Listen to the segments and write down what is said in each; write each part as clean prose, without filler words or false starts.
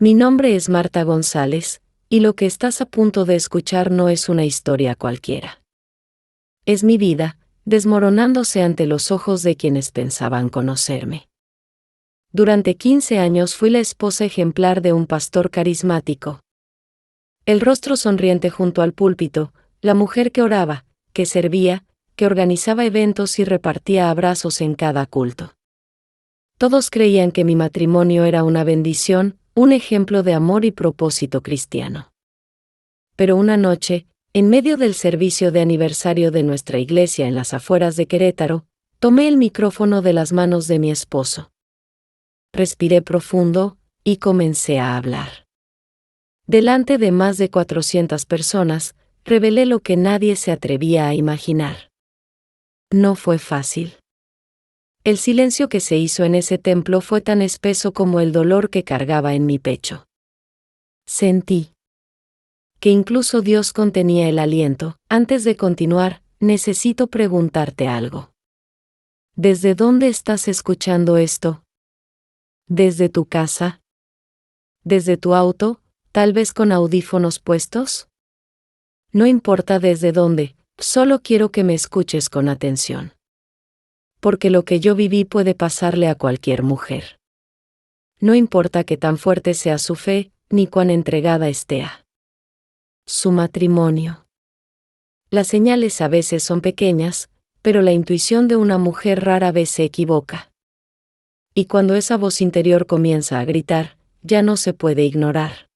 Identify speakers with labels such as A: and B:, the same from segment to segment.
A: Mi nombre es Marta González, y lo que estás a punto de escuchar no es una historia cualquiera. Es mi vida, desmoronándose ante los ojos de quienes pensaban conocerme. Durante 15 años fui la esposa ejemplar de un pastor carismático. El rostro sonriente junto al púlpito, la mujer que oraba, que servía, que organizaba eventos y repartía abrazos en cada culto. Todos creían que mi matrimonio era una bendición, un ejemplo de amor y propósito cristiano. Pero una noche, en medio del servicio de aniversario de nuestra iglesia en las afueras de Querétaro, tomé el micrófono de las manos de mi esposo. Respiré profundo, y comencé a hablar. Delante de más de 400 personas, revelé lo que nadie se atrevía a imaginar. No fue fácil. El silencio que se hizo en ese templo fue tan espeso como el dolor que cargaba en mi pecho. Sentí que incluso Dios contenía el aliento. Antes de continuar, necesito preguntarte algo. ¿Desde dónde estás escuchando esto? ¿Desde tu casa? ¿Desde tu auto, tal vez con audífonos puestos? No importa desde dónde, solo quiero que me escuches con atención. Porque lo que yo viví puede pasarle a cualquier mujer. No importa qué tan fuerte sea su fe, ni cuán entregada esté a su matrimonio. Las señales a veces son pequeñas, pero la intuición de una mujer rara vez se equivoca. Y cuando esa voz interior comienza a gritar, ya no se puede ignorar.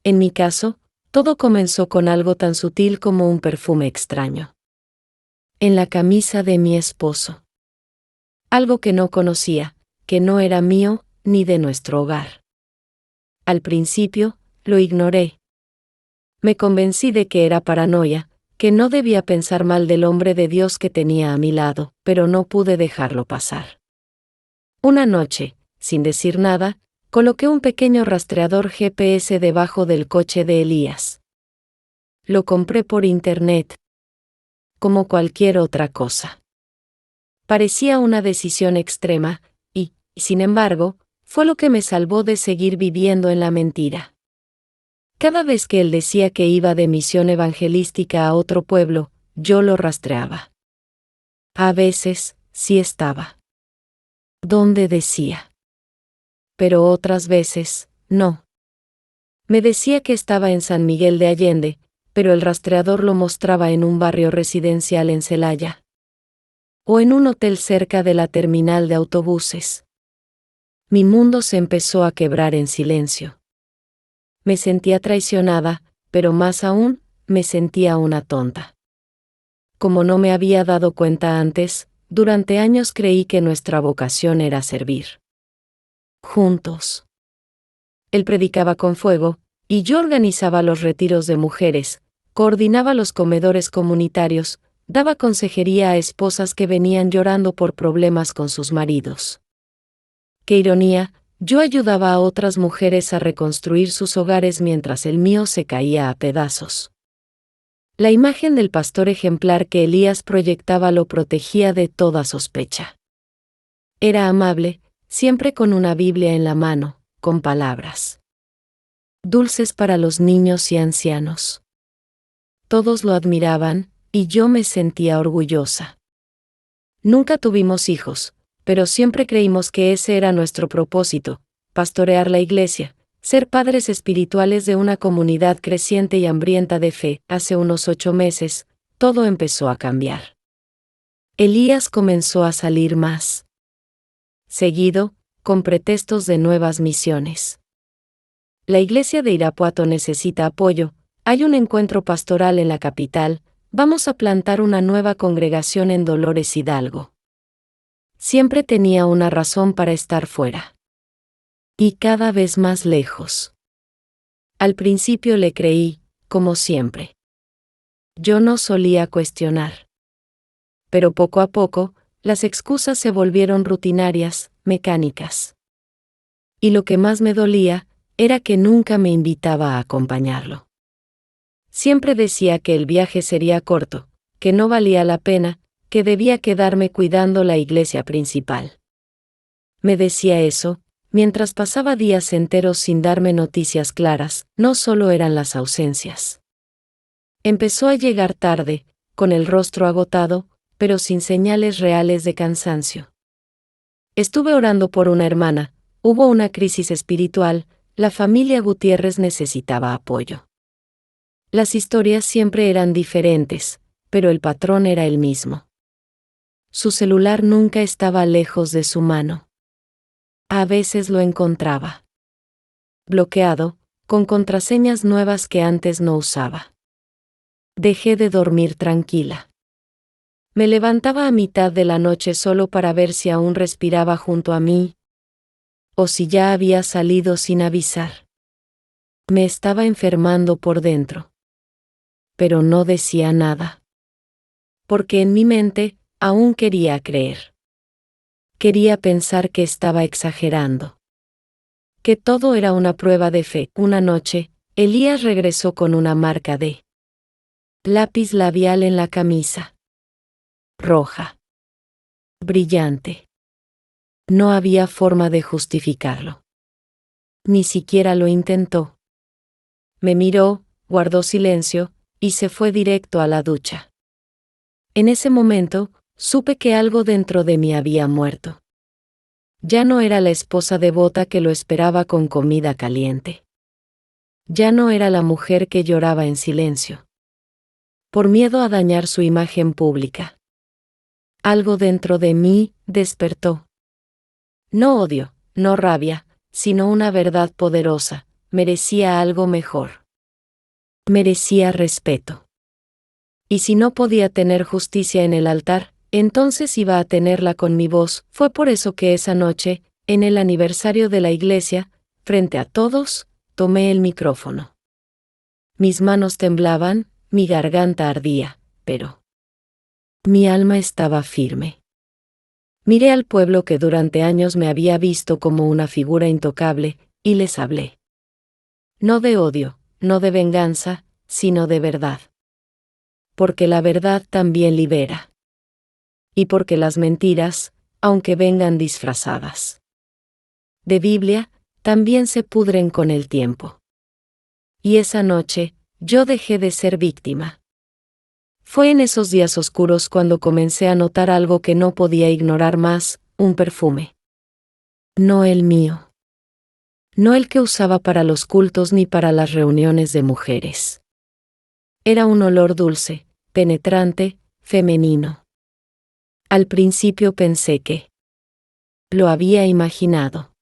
A: En mi caso, todo comenzó con algo tan sutil como un perfume extraño. En la camisa de mi esposo. Algo que no conocía, que no era mío, ni de nuestro hogar. Al principio, lo ignoré. Me convencí de que era paranoia, que no debía pensar mal del hombre de Dios que tenía a mi lado, pero no pude dejarlo pasar. Una noche, sin decir nada, coloqué un pequeño rastreador GPS debajo del coche de Elías. Lo compré por internet. Como cualquier otra cosa. Parecía una decisión extrema, y, sin embargo, fue lo que me salvó de seguir viviendo en la mentira. Cada vez que él decía que iba de misión evangelística a otro pueblo, yo lo rastreaba. A veces, sí estaba donde decía. Pero otras veces, no. Me decía que estaba en San Miguel de Allende, pero el rastreador lo mostraba en un barrio residencial en Celaya. O en un hotel cerca de la terminal de autobuses. Mi mundo se empezó a quebrar en silencio. Me sentía traicionada, pero más aún, me sentía una tonta. Como no me había dado cuenta antes, durante años creí que nuestra vocación era servir. Juntos. Él predicaba con fuego, y yo organizaba los retiros de mujeres, coordinaba los comedores comunitarios, daba consejería a esposas que venían llorando por problemas con sus maridos. Qué ironía, yo ayudaba a otras mujeres a reconstruir sus hogares mientras el mío se caía a pedazos. La imagen del pastor ejemplar que Elías proyectaba lo protegía de toda sospecha. Era amable, siempre con una Biblia en la mano, con palabras dulces para los niños y ancianos. Todos lo admiraban, y yo me sentía orgullosa. Nunca tuvimos hijos, pero siempre creímos que ese era nuestro propósito, pastorear la iglesia, ser padres espirituales de una comunidad creciente y hambrienta de fe. Hace unos 8 meses, todo empezó a cambiar. Elías comenzó a salir más seguido, con pretextos de nuevas misiones. La iglesia de Irapuato necesita apoyo, hay un encuentro pastoral en la capital, vamos a plantar una nueva congregación en Dolores Hidalgo. Siempre tenía una razón para estar fuera. Y cada vez más lejos. Al principio le creí, como siempre. Yo no solía cuestionar. Pero poco a poco, las excusas se volvieron rutinarias, mecánicas. Y lo que más me dolía, era que nunca me invitaba a acompañarlo. Siempre decía que el viaje sería corto, que no valía la pena, que debía quedarme cuidando la iglesia principal. Me decía eso, mientras pasaba días enteros sin darme noticias claras, no solo eran las ausencias. Empezó a llegar tarde, con el rostro agotado, pero sin señales reales de cansancio. Estuve orando por una hermana, hubo una crisis espiritual, la familia Gutiérrez necesitaba apoyo. Las historias siempre eran diferentes, pero el patrón era el mismo. Su celular nunca estaba lejos de su mano. A veces lo encontraba bloqueado, con contraseñas nuevas que antes no usaba. Dejé de dormir tranquila. Me levantaba a mitad de la noche solo para ver si aún respiraba junto a mí, o si ya había salido sin avisar. Me estaba enfermando por dentro. Pero no decía nada. Porque en mi mente, aún quería creer. Quería pensar que estaba exagerando. Que todo era una prueba de fe. Una noche, Elías regresó con una marca de lápiz labial en la camisa. Roja. Brillante. No había forma de justificarlo. Ni siquiera lo intentó. Me miró, guardó silencio, y se fue directo a la ducha. En ese momento, supe que algo dentro de mí había muerto. Ya no era la esposa devota que lo esperaba con comida caliente. Ya no era la mujer que lloraba en silencio. Por miedo a dañar su imagen pública. Algo dentro de mí despertó. No odio, no rabia, sino una verdad poderosa. Merecía algo mejor. Merecía respeto. Y si no podía tener justicia en el altar, entonces iba a tenerla con mi voz. Fue por eso que esa noche, en el aniversario de la iglesia, frente a todos, tomé el micrófono. Mis manos temblaban, mi garganta ardía, pero mi alma estaba firme. Miré al pueblo que durante años me había visto como una figura intocable, y les hablé. No de odio, no de venganza, sino de verdad. Porque la verdad también libera. Y porque las mentiras, aunque vengan disfrazadas de Biblia, también se pudren con el tiempo. Y esa noche, yo dejé de ser víctima. Fue en esos días oscuros cuando comencé a notar algo que no podía ignorar más, un perfume. No el mío. No el que usaba para los cultos ni para las reuniones de mujeres. Era un olor dulce, penetrante, femenino. Al principio pensé que lo había imaginado.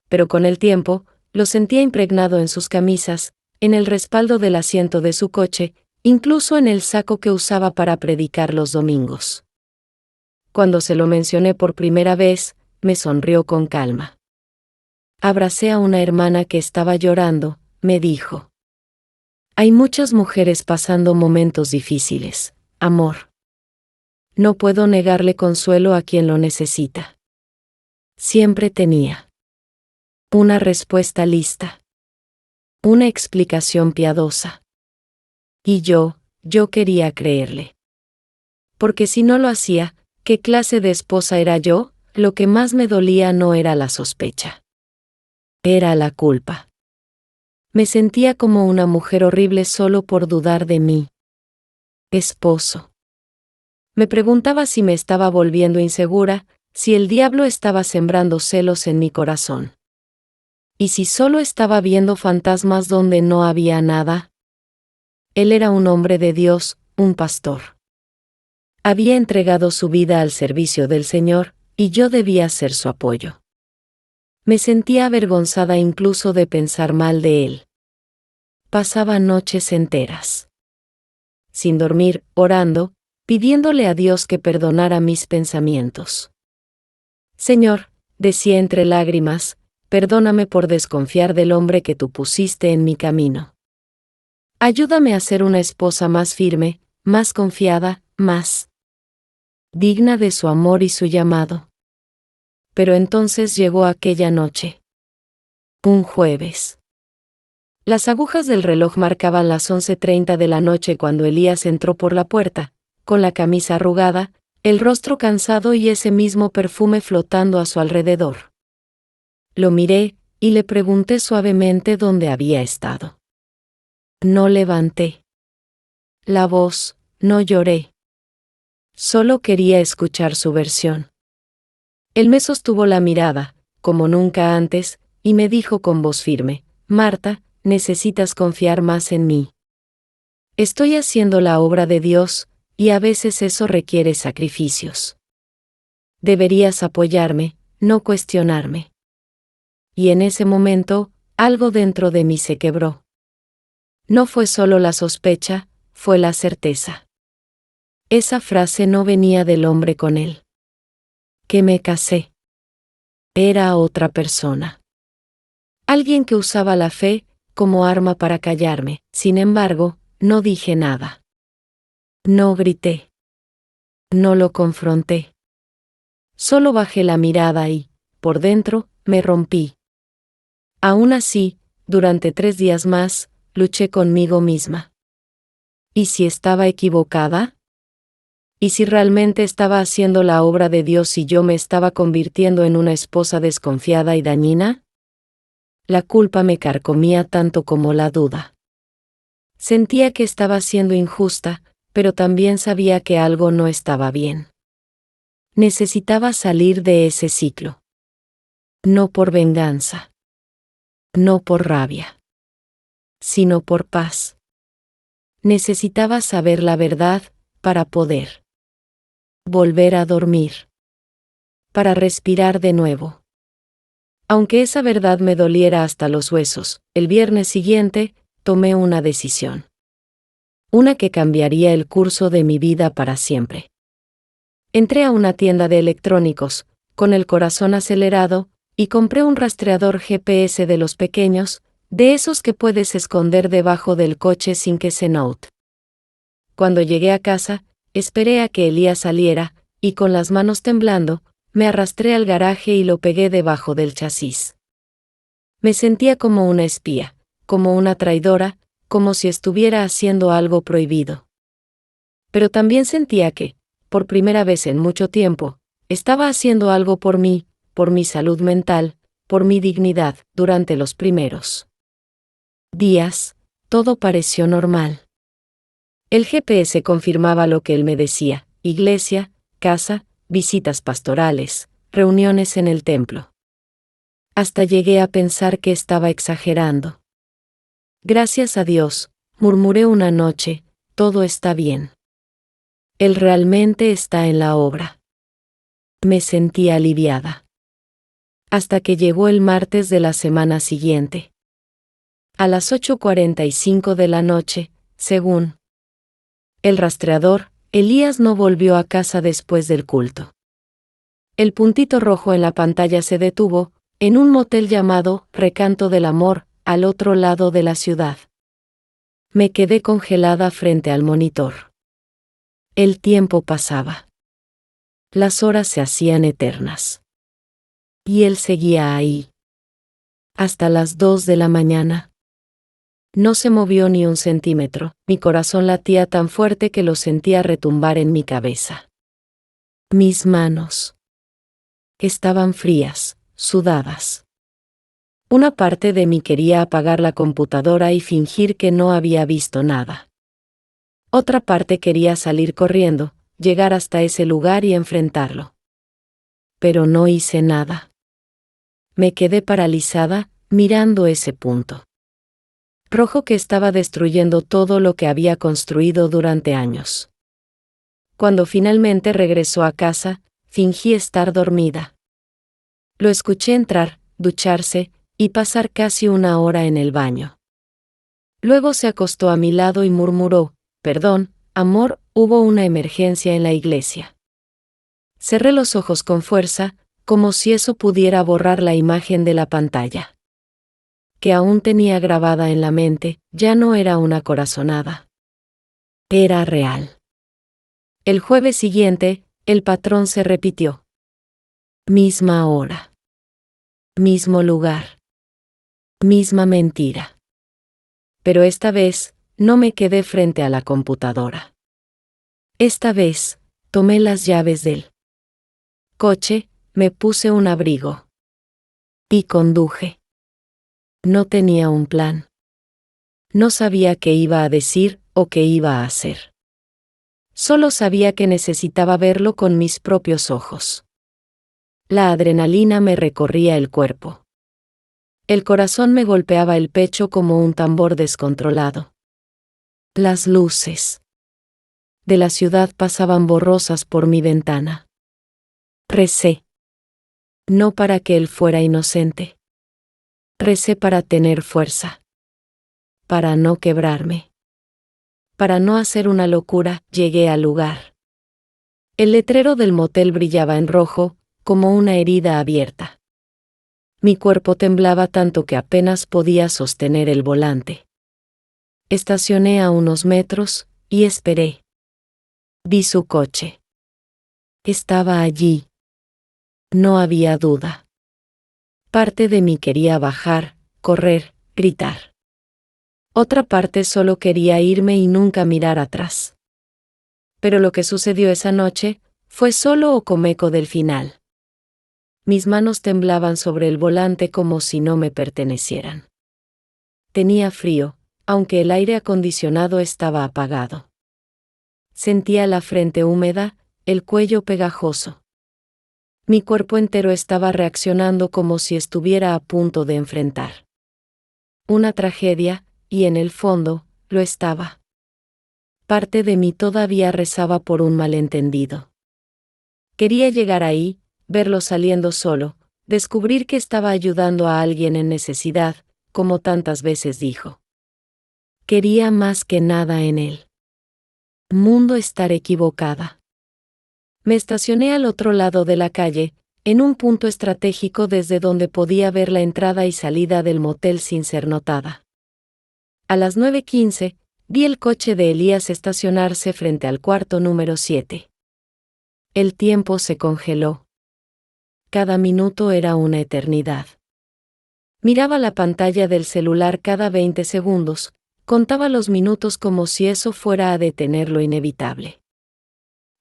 A: Pero con el tiempo, lo sentía impregnado en sus camisas, en el respaldo del asiento de su coche, incluso en el saco que usaba para predicar los domingos. Cuando se lo mencioné por primera vez, me sonrió con calma. Abracé a una hermana que estaba llorando, me dijo. Hay muchas mujeres pasando momentos difíciles, amor. No puedo negarle consuelo a quien lo necesita. Siempre tenía una respuesta lista. Una explicación piadosa. Y yo quería creerle. Porque si no lo hacía, ¿qué clase de esposa era yo? Lo que más me dolía no era la sospecha. Era la culpa. Me sentía como una mujer horrible solo por dudar de mí. Esposo. Me preguntaba si me estaba volviendo insegura, si el diablo estaba sembrando celos en mi corazón. ¿Y si solo estaba viendo fantasmas donde no había nada? Él era un hombre de Dios, un pastor. Había entregado su vida al servicio del Señor, y yo debía ser su apoyo. Me sentía avergonzada incluso de pensar mal de él. Pasaba noches enteras sin dormir, orando, pidiéndole a Dios que perdonara mis pensamientos. Señor, decía entre lágrimas, perdóname por desconfiar del hombre que tú pusiste en mi camino. Ayúdame a ser una esposa más firme, más confiada, más digna de su amor y su llamado. Pero entonces llegó aquella noche. Un jueves. Las agujas del reloj marcaban las 11:30 de la noche cuando Elías entró por la puerta, con la camisa arrugada, el rostro cansado y ese mismo perfume flotando a su alrededor. Lo miré, y le pregunté suavemente dónde había estado. No levanté la voz, no lloré. Solo quería escuchar su versión. Él me sostuvo la mirada, como nunca antes, y me dijo con voz firme: Marta, necesitas confiar más en mí. Estoy haciendo la obra de Dios, y a veces eso requiere sacrificios. Deberías apoyarme, no cuestionarme. Y en ese momento, algo dentro de mí se quebró. No fue solo la sospecha, fue la certeza. Esa frase no venía del hombre con él que me casé. Era otra persona. Alguien que usaba la fe como arma para callarme. Sin embargo, no dije nada. No grité. No lo confronté. Solo bajé la mirada y, por dentro, me rompí. Aún así, durante 3 días más, luché conmigo misma. ¿Y si estaba equivocada? ¿Y si realmente estaba haciendo la obra de Dios y yo me estaba convirtiendo en una esposa desconfiada y dañina? La culpa me carcomía tanto como la duda. Sentía que estaba siendo injusta, pero también sabía que algo no estaba bien. Necesitaba salir de ese ciclo. No por venganza. No por rabia. Sino por paz. Necesitaba saber la verdad, para poder volver a dormir. Para respirar de nuevo. Aunque esa verdad me doliera hasta los huesos, el viernes siguiente, tomé una decisión. Una que cambiaría el curso de mi vida para siempre. Entré a una tienda de electrónicos, con el corazón acelerado, y compré un rastreador GPS de los pequeños, de esos que puedes esconder debajo del coche sin que se note. Cuando llegué a casa, esperé a que Elías saliera, y con las manos temblando, me arrastré al garaje y lo pegué debajo del chasis. Me sentía como una espía, como una traidora, como si estuviera haciendo algo prohibido. Pero también sentía que, por primera vez en mucho tiempo, estaba haciendo algo por mí, por mi salud mental, por mi dignidad. Durante los primeros días, todo pareció normal. El GPS confirmaba lo que él me decía: iglesia, casa, visitas pastorales, reuniones en el templo. Hasta llegué a pensar que estaba exagerando. Gracias a Dios, murmuré una noche, todo está bien. Él realmente está en la obra. Me sentí aliviada. Hasta que llegó el martes de la semana siguiente. A las 8:45 de la noche, según el rastreador, Elías no volvió a casa después del culto. El puntito rojo en la pantalla se detuvo, en un motel llamado Recanto del Amor, al otro lado de la ciudad. Me quedé congelada frente al monitor. El tiempo pasaba. Las horas se hacían eternas. Y él seguía ahí. Hasta las 2 de la mañana. No se movió ni un centímetro, mi corazón latía tan fuerte que lo sentía retumbar en mi cabeza. Mis manos estaban frías, sudadas. Una parte de mí quería apagar la computadora y fingir que no había visto nada. Otra parte quería salir corriendo, llegar hasta ese lugar y enfrentarlo. Pero no hice nada. Me quedé paralizada, mirando ese punto rojo que estaba destruyendo todo lo que había construido durante años. Cuando finalmente regresó a casa, fingí estar dormida. Lo escuché entrar, ducharse, y pasar casi 1 hora en el baño. Luego se acostó a mi lado y murmuró: perdón, amor, hubo una emergencia en la iglesia. Cerré los ojos con fuerza, como si eso pudiera borrar la imagen de la pantalla que aún tenía grabada en la mente. Ya no era una corazonada. Era real. El jueves siguiente, el patrón se repitió. Misma hora. Mismo lugar. Misma mentira. Pero esta vez, no me quedé frente a la computadora. Esta vez, tomé las llaves del coche, me puse un abrigo. Y conduje. No tenía un plan. No sabía qué iba a decir o qué iba a hacer. Solo sabía que necesitaba verlo con mis propios ojos. La adrenalina me recorría el cuerpo. El corazón me golpeaba el pecho como un tambor descontrolado. Las luces de la ciudad pasaban borrosas por mi ventana. Recé. No para que él fuera inocente. Recé para tener fuerza. Para no quebrarme. Para no hacer una locura, llegué al lugar. El letrero del motel brillaba en rojo, como una herida abierta. Mi cuerpo temblaba tanto que apenas podía sostener el volante. Estacioné a unos metros, y esperé. Vi su coche. Estaba allí. No había duda. Parte de mí quería bajar, correr, gritar. Otra parte solo quería irme y nunca mirar atrás. Pero lo que sucedió esa noche fue solo eco del final. Mis manos temblaban sobre el volante como si no me pertenecieran. Tenía frío, aunque el aire acondicionado estaba apagado. Sentía la frente húmeda, el cuello pegajoso. Mi cuerpo entero estaba reaccionando como si estuviera a punto de enfrentar una tragedia, y en el fondo, lo estaba. Parte de mí todavía rezaba por un malentendido. Quería llegar ahí, verlo saliendo solo, descubrir que estaba ayudando a alguien en necesidad, como tantas veces dijo. Quería más que nada en él. Mundo estar equivocada. Me estacioné al otro lado de la calle, en un punto estratégico desde donde podía ver la entrada y salida del motel sin ser notada. A las 9:15, vi el coche de Elías estacionarse frente al cuarto número 7. El tiempo se congeló. Cada minuto era una eternidad. Miraba la pantalla del celular cada 20 segundos, contaba los minutos como si eso fuera a detener lo inevitable.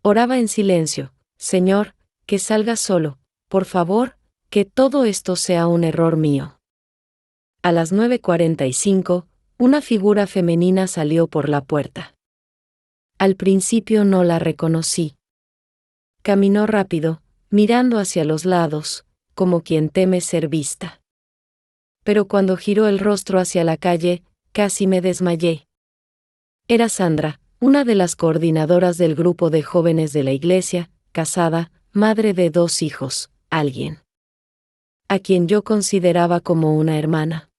A: Oraba en silencio, Señor, que salga solo, por favor, que todo esto sea un error mío. A las 9:45, una figura femenina salió por la puerta. Al principio no la reconocí. Caminó rápido, mirando hacia los lados, como quien teme ser vista. Pero cuando giró el rostro hacia la calle, casi me desmayé. Era Sandra, una de las coordinadoras del grupo de jóvenes de la iglesia, casada, madre de 2 hijos, alguien a quien yo consideraba como una hermana.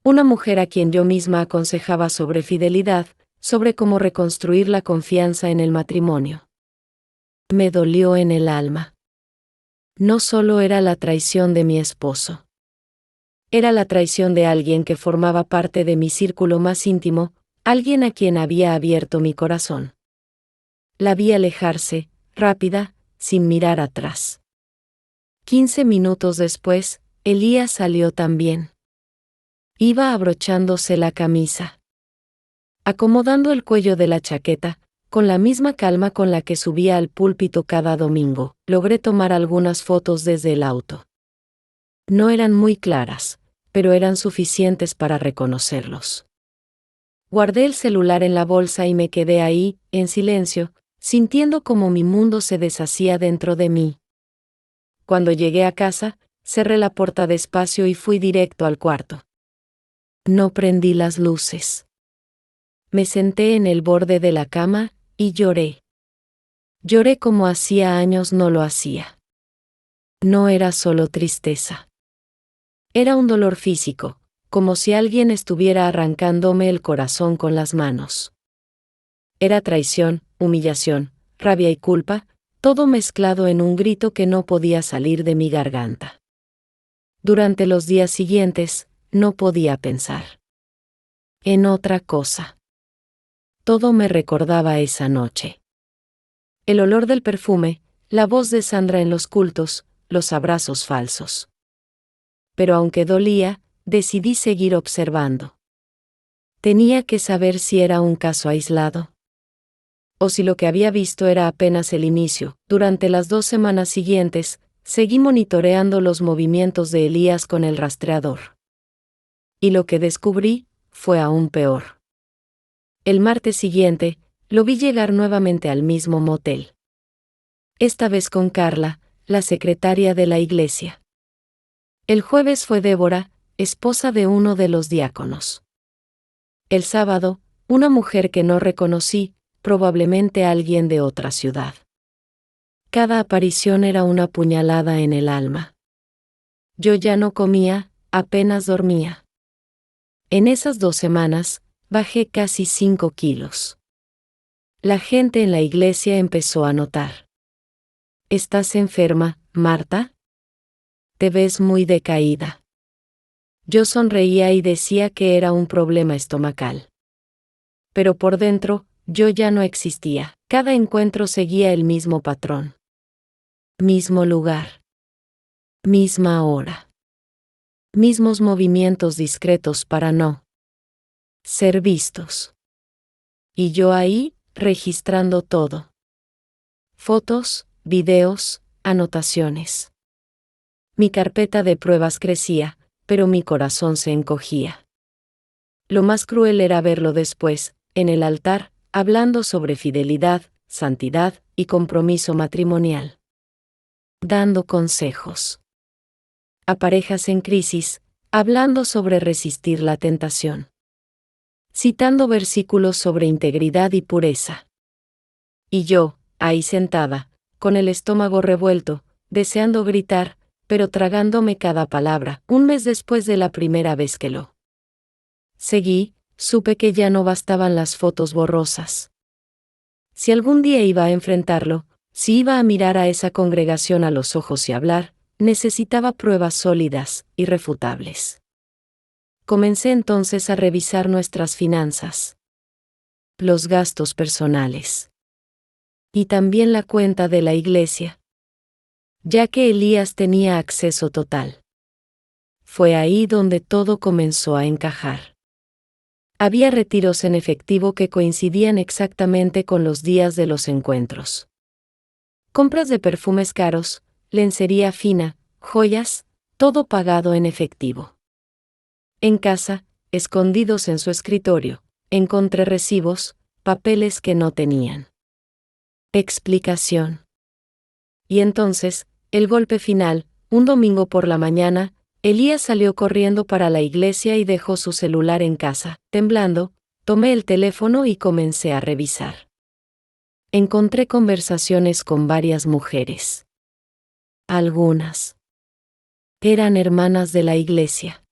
A: Una mujer a quien yo misma aconsejaba sobre fidelidad, sobre cómo reconstruir la confianza en el matrimonio. Me dolió en el alma. No solo era la traición de mi esposo. Era la traición de alguien que formaba parte de mi círculo más íntimo, alguien a quien había abierto mi corazón. La vi alejarse, rápida, sin mirar atrás. 15 minutos después, Elías salió también. Iba abrochándose la camisa, acomodando el cuello de la chaqueta, con la misma calma con la que subía al púlpito cada domingo. Logré tomar algunas fotos desde el auto. No eran muy claras, pero eran suficientes para reconocerlos. Guardé el celular en la bolsa y me quedé ahí, en silencio, sintiendo como mi mundo se deshacía dentro de mí. Cuando llegué a casa, cerré la puerta despacio y fui directo al cuarto. No prendí las luces. Me senté en el borde de la cama, y lloré. Lloré como hacía años no lo hacía. No era solo tristeza. Era un dolor físico, como si alguien estuviera arrancándome el corazón con las manos. Era traición, humillación, rabia y culpa, todo mezclado en un grito que no podía salir de mi garganta. Durante los días siguientes, no podía pensar en otra cosa. Todo me recordaba esa noche. El olor del perfume, la voz de Sandra en los cultos, los abrazos falsos. Pero aunque dolía, decidí seguir observando. Tenía que saber si era un caso aislado, o si lo que había visto era apenas el inicio. Durante las 2 semanas siguientes, seguí monitoreando los movimientos de Elías con el rastreador. Y lo que descubrí fue aún peor. El martes siguiente, lo vi llegar nuevamente al mismo motel. Esta vez con Carla, la secretaria de la iglesia. El jueves fue Débora, esposa de uno de los diáconos. El sábado, una mujer que no reconocí, probablemente alguien de otra ciudad. Cada aparición era una puñalada en el alma. Yo ya no comía, apenas dormía. En esas 2 semanas, bajé casi 5 kilos. La gente en la iglesia empezó a notar. ¿Estás enferma, Marta? Te ves muy decaída. Yo sonreía y decía que era un problema estomacal. Pero por dentro, yo ya no existía. Cada encuentro seguía el mismo patrón. Mismo lugar. Misma hora. Mismos movimientos discretos para no ser vistos. Y yo ahí, registrando todo. Fotos, videos, anotaciones. Mi carpeta de pruebas crecía, pero mi corazón se encogía. Lo más cruel era verlo después, en el altar, hablando sobre fidelidad, santidad y compromiso matrimonial. Dando consejos a parejas en crisis, hablando sobre resistir la tentación. Citando versículos sobre integridad y pureza. Y yo, ahí sentada, con el estómago revuelto, deseando gritar, pero tragándome cada palabra. Un mes después de la primera vez que lo seguí, supe que ya no bastaban las fotos borrosas. Si algún día iba a enfrentarlo, si iba a mirar a esa congregación a los ojos y hablar, necesitaba pruebas sólidas, irrefutables. Comencé entonces a revisar nuestras finanzas, los gastos personales y también la cuenta de la iglesia, ya que Elías tenía acceso total. Fue ahí donde todo comenzó a encajar. Había retiros en efectivo que coincidían exactamente con los días de los encuentros. Compras de perfumes caros, lencería fina, joyas, todo pagado en efectivo. En casa, escondidos en su escritorio, encontré recibos, papeles que no tenían explicación. Y entonces, el golpe final, un domingo por la mañana, Elías salió corriendo para la iglesia y dejó su celular en casa. Temblando, tomé el teléfono y comencé a revisar. Encontré conversaciones con varias mujeres. Algunas eran hermanas de la iglesia.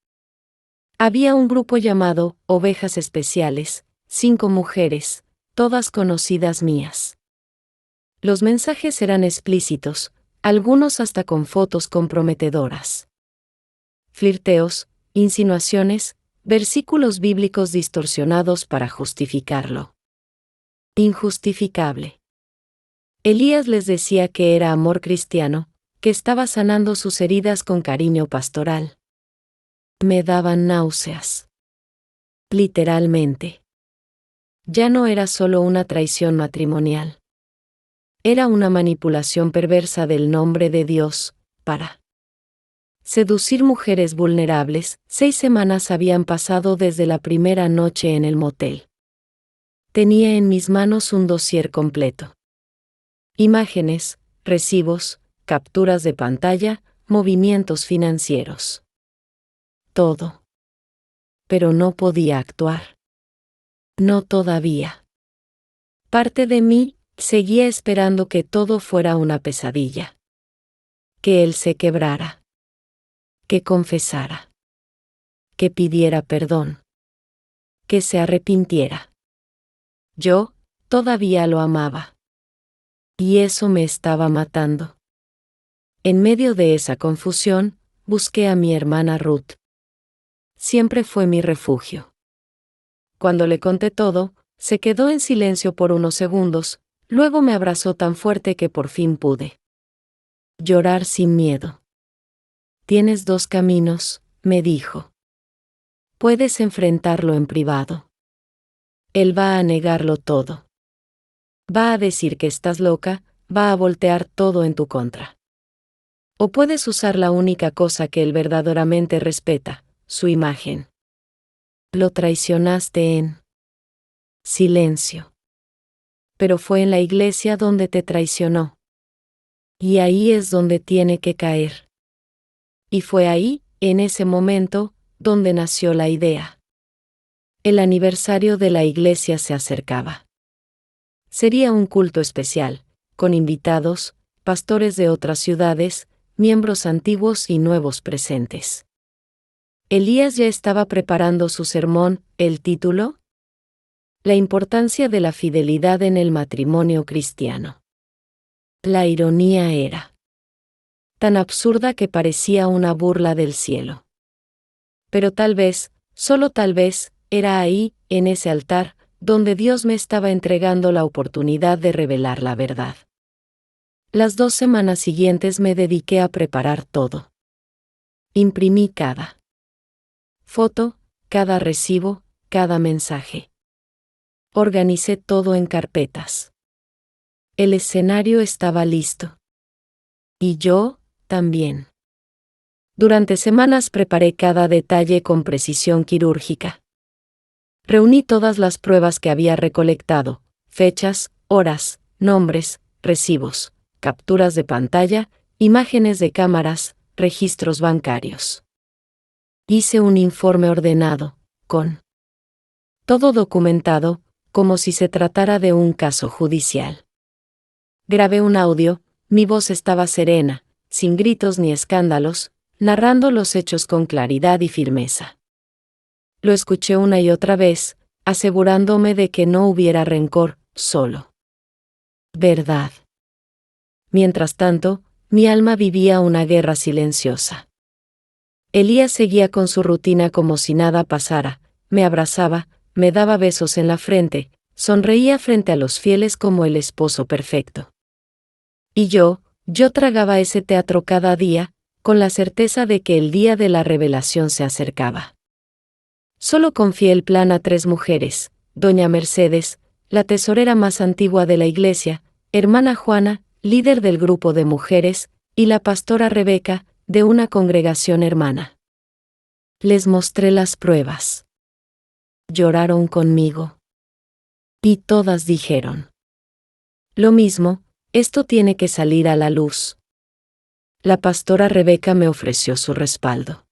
A: Había un grupo llamado Ovejas Especiales, 5 mujeres, todas conocidas mías. Los mensajes eran explícitos, algunos hasta con fotos comprometedoras. Flirteos, insinuaciones, versículos bíblicos distorsionados para justificarlo. Injustificable. Elías les decía que era amor cristiano, que estaba sanando sus heridas con cariño pastoral. Me daban náuseas. Literalmente. Ya no era solo una traición matrimonial. Era una manipulación perversa del nombre de Dios, para seducir mujeres vulnerables. 6 semanas habían pasado desde la primera noche en el motel. Tenía en mis manos un dossier completo. Imágenes, recibos, capturas de pantalla, movimientos financieros. Todo. Pero no podía actuar. No todavía. Parte de mí seguía esperando que todo fuera una pesadilla. Que él se quebrara. Que confesara. Que pidiera perdón. Que se arrepintiera. Yo, todavía lo amaba. Y eso me estaba matando. En medio de esa confusión, busqué a mi hermana Ruth. Siempre fue mi refugio. Cuando le conté todo, se quedó en silencio por unos segundos, luego me abrazó tan fuerte que por fin pude llorar sin miedo. Tienes 2 caminos, me dijo. Puedes enfrentarlo en privado. Él va a negarlo todo. Va a decir que estás loca, va a voltear todo en tu contra. O puedes usar la única cosa que él verdaderamente respeta, su imagen. Lo traicionaste en silencio. Pero fue en la iglesia donde te traicionó. Y ahí es donde tiene que caer. Y fue ahí, en ese momento, donde nació la idea. El aniversario de la iglesia se acercaba. Sería un culto especial, con invitados, pastores de otras ciudades, miembros antiguos y nuevos presentes. Elías ya estaba preparando su sermón, el título: La importancia de la fidelidad en el matrimonio cristiano. La ironía era tan absurda que parecía una burla del cielo. Pero tal vez, solo tal vez, era ahí, en ese altar, donde Dios me estaba entregando la oportunidad de revelar la verdad. Las 2 semanas siguientes me dediqué a preparar todo. Imprimí cada foto, cada recibo, cada mensaje. Organicé todo en carpetas. El escenario estaba listo. Y yo, también. Durante semanas preparé cada detalle con precisión quirúrgica. Reuní todas las pruebas que había recolectado: fechas, horas, nombres, recibos, capturas de pantalla, imágenes de cámaras, registros bancarios. Hice un informe ordenado, con todo documentado, como si se tratara de un caso judicial. Grabé un audio, mi voz estaba serena, sin gritos ni escándalos, narrando los hechos con claridad y firmeza. Lo escuché una y otra vez, asegurándome de que no hubiera rencor, solo verdad. Mientras tanto, mi alma vivía una guerra silenciosa. Elías seguía con su rutina como si nada pasara, me abrazaba, me daba besos en la frente, sonreía frente a los fieles como el esposo perfecto. Y yo tragaba ese teatro cada día, con la certeza de que el día de la revelación se acercaba. Solo confié el plan a 3 mujeres: doña Mercedes, la tesorera más antigua de la iglesia, hermana Juana, líder del grupo de mujeres, y la pastora Rebeca, de una congregación hermana. Les mostré las pruebas. Lloraron conmigo. Y todas dijeron lo mismo: esto tiene que salir a la luz. La pastora Rebeca me ofreció su respaldo.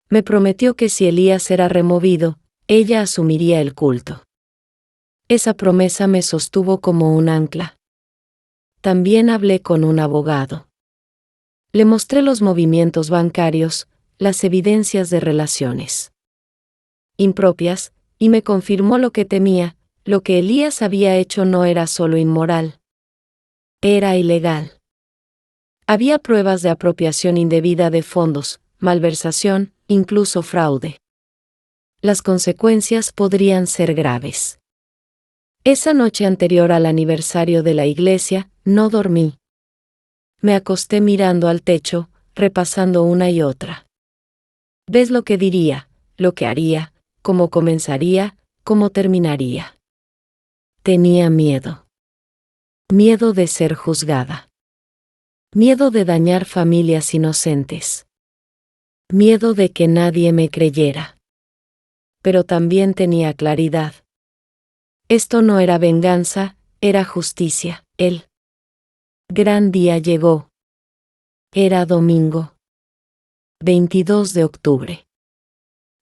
A: Me prometió que si Elías era removido, ella asumiría el culto. Esa promesa me sostuvo como un ancla. También hablé con un abogado. Le mostré los movimientos bancarios, las evidencias de relaciones impropias, y me confirmó lo que temía: lo que Elías había hecho no era solo inmoral, era ilegal. Había pruebas de apropiación indebida de fondos, malversación, incluso fraude. Las consecuencias podrían ser graves. Esa noche anterior al aniversario de la iglesia, no dormí. Me acosté mirando al techo, repasando una y otra. ¿Ves lo que diría, lo que haría, cómo comenzaría, cómo terminaría? Tenía miedo. Miedo de ser juzgada. Miedo de dañar familias inocentes. Miedo de que nadie me creyera. Pero también tenía claridad. Esto no era venganza, era justicia. El gran día llegó. Era domingo. 22 de octubre.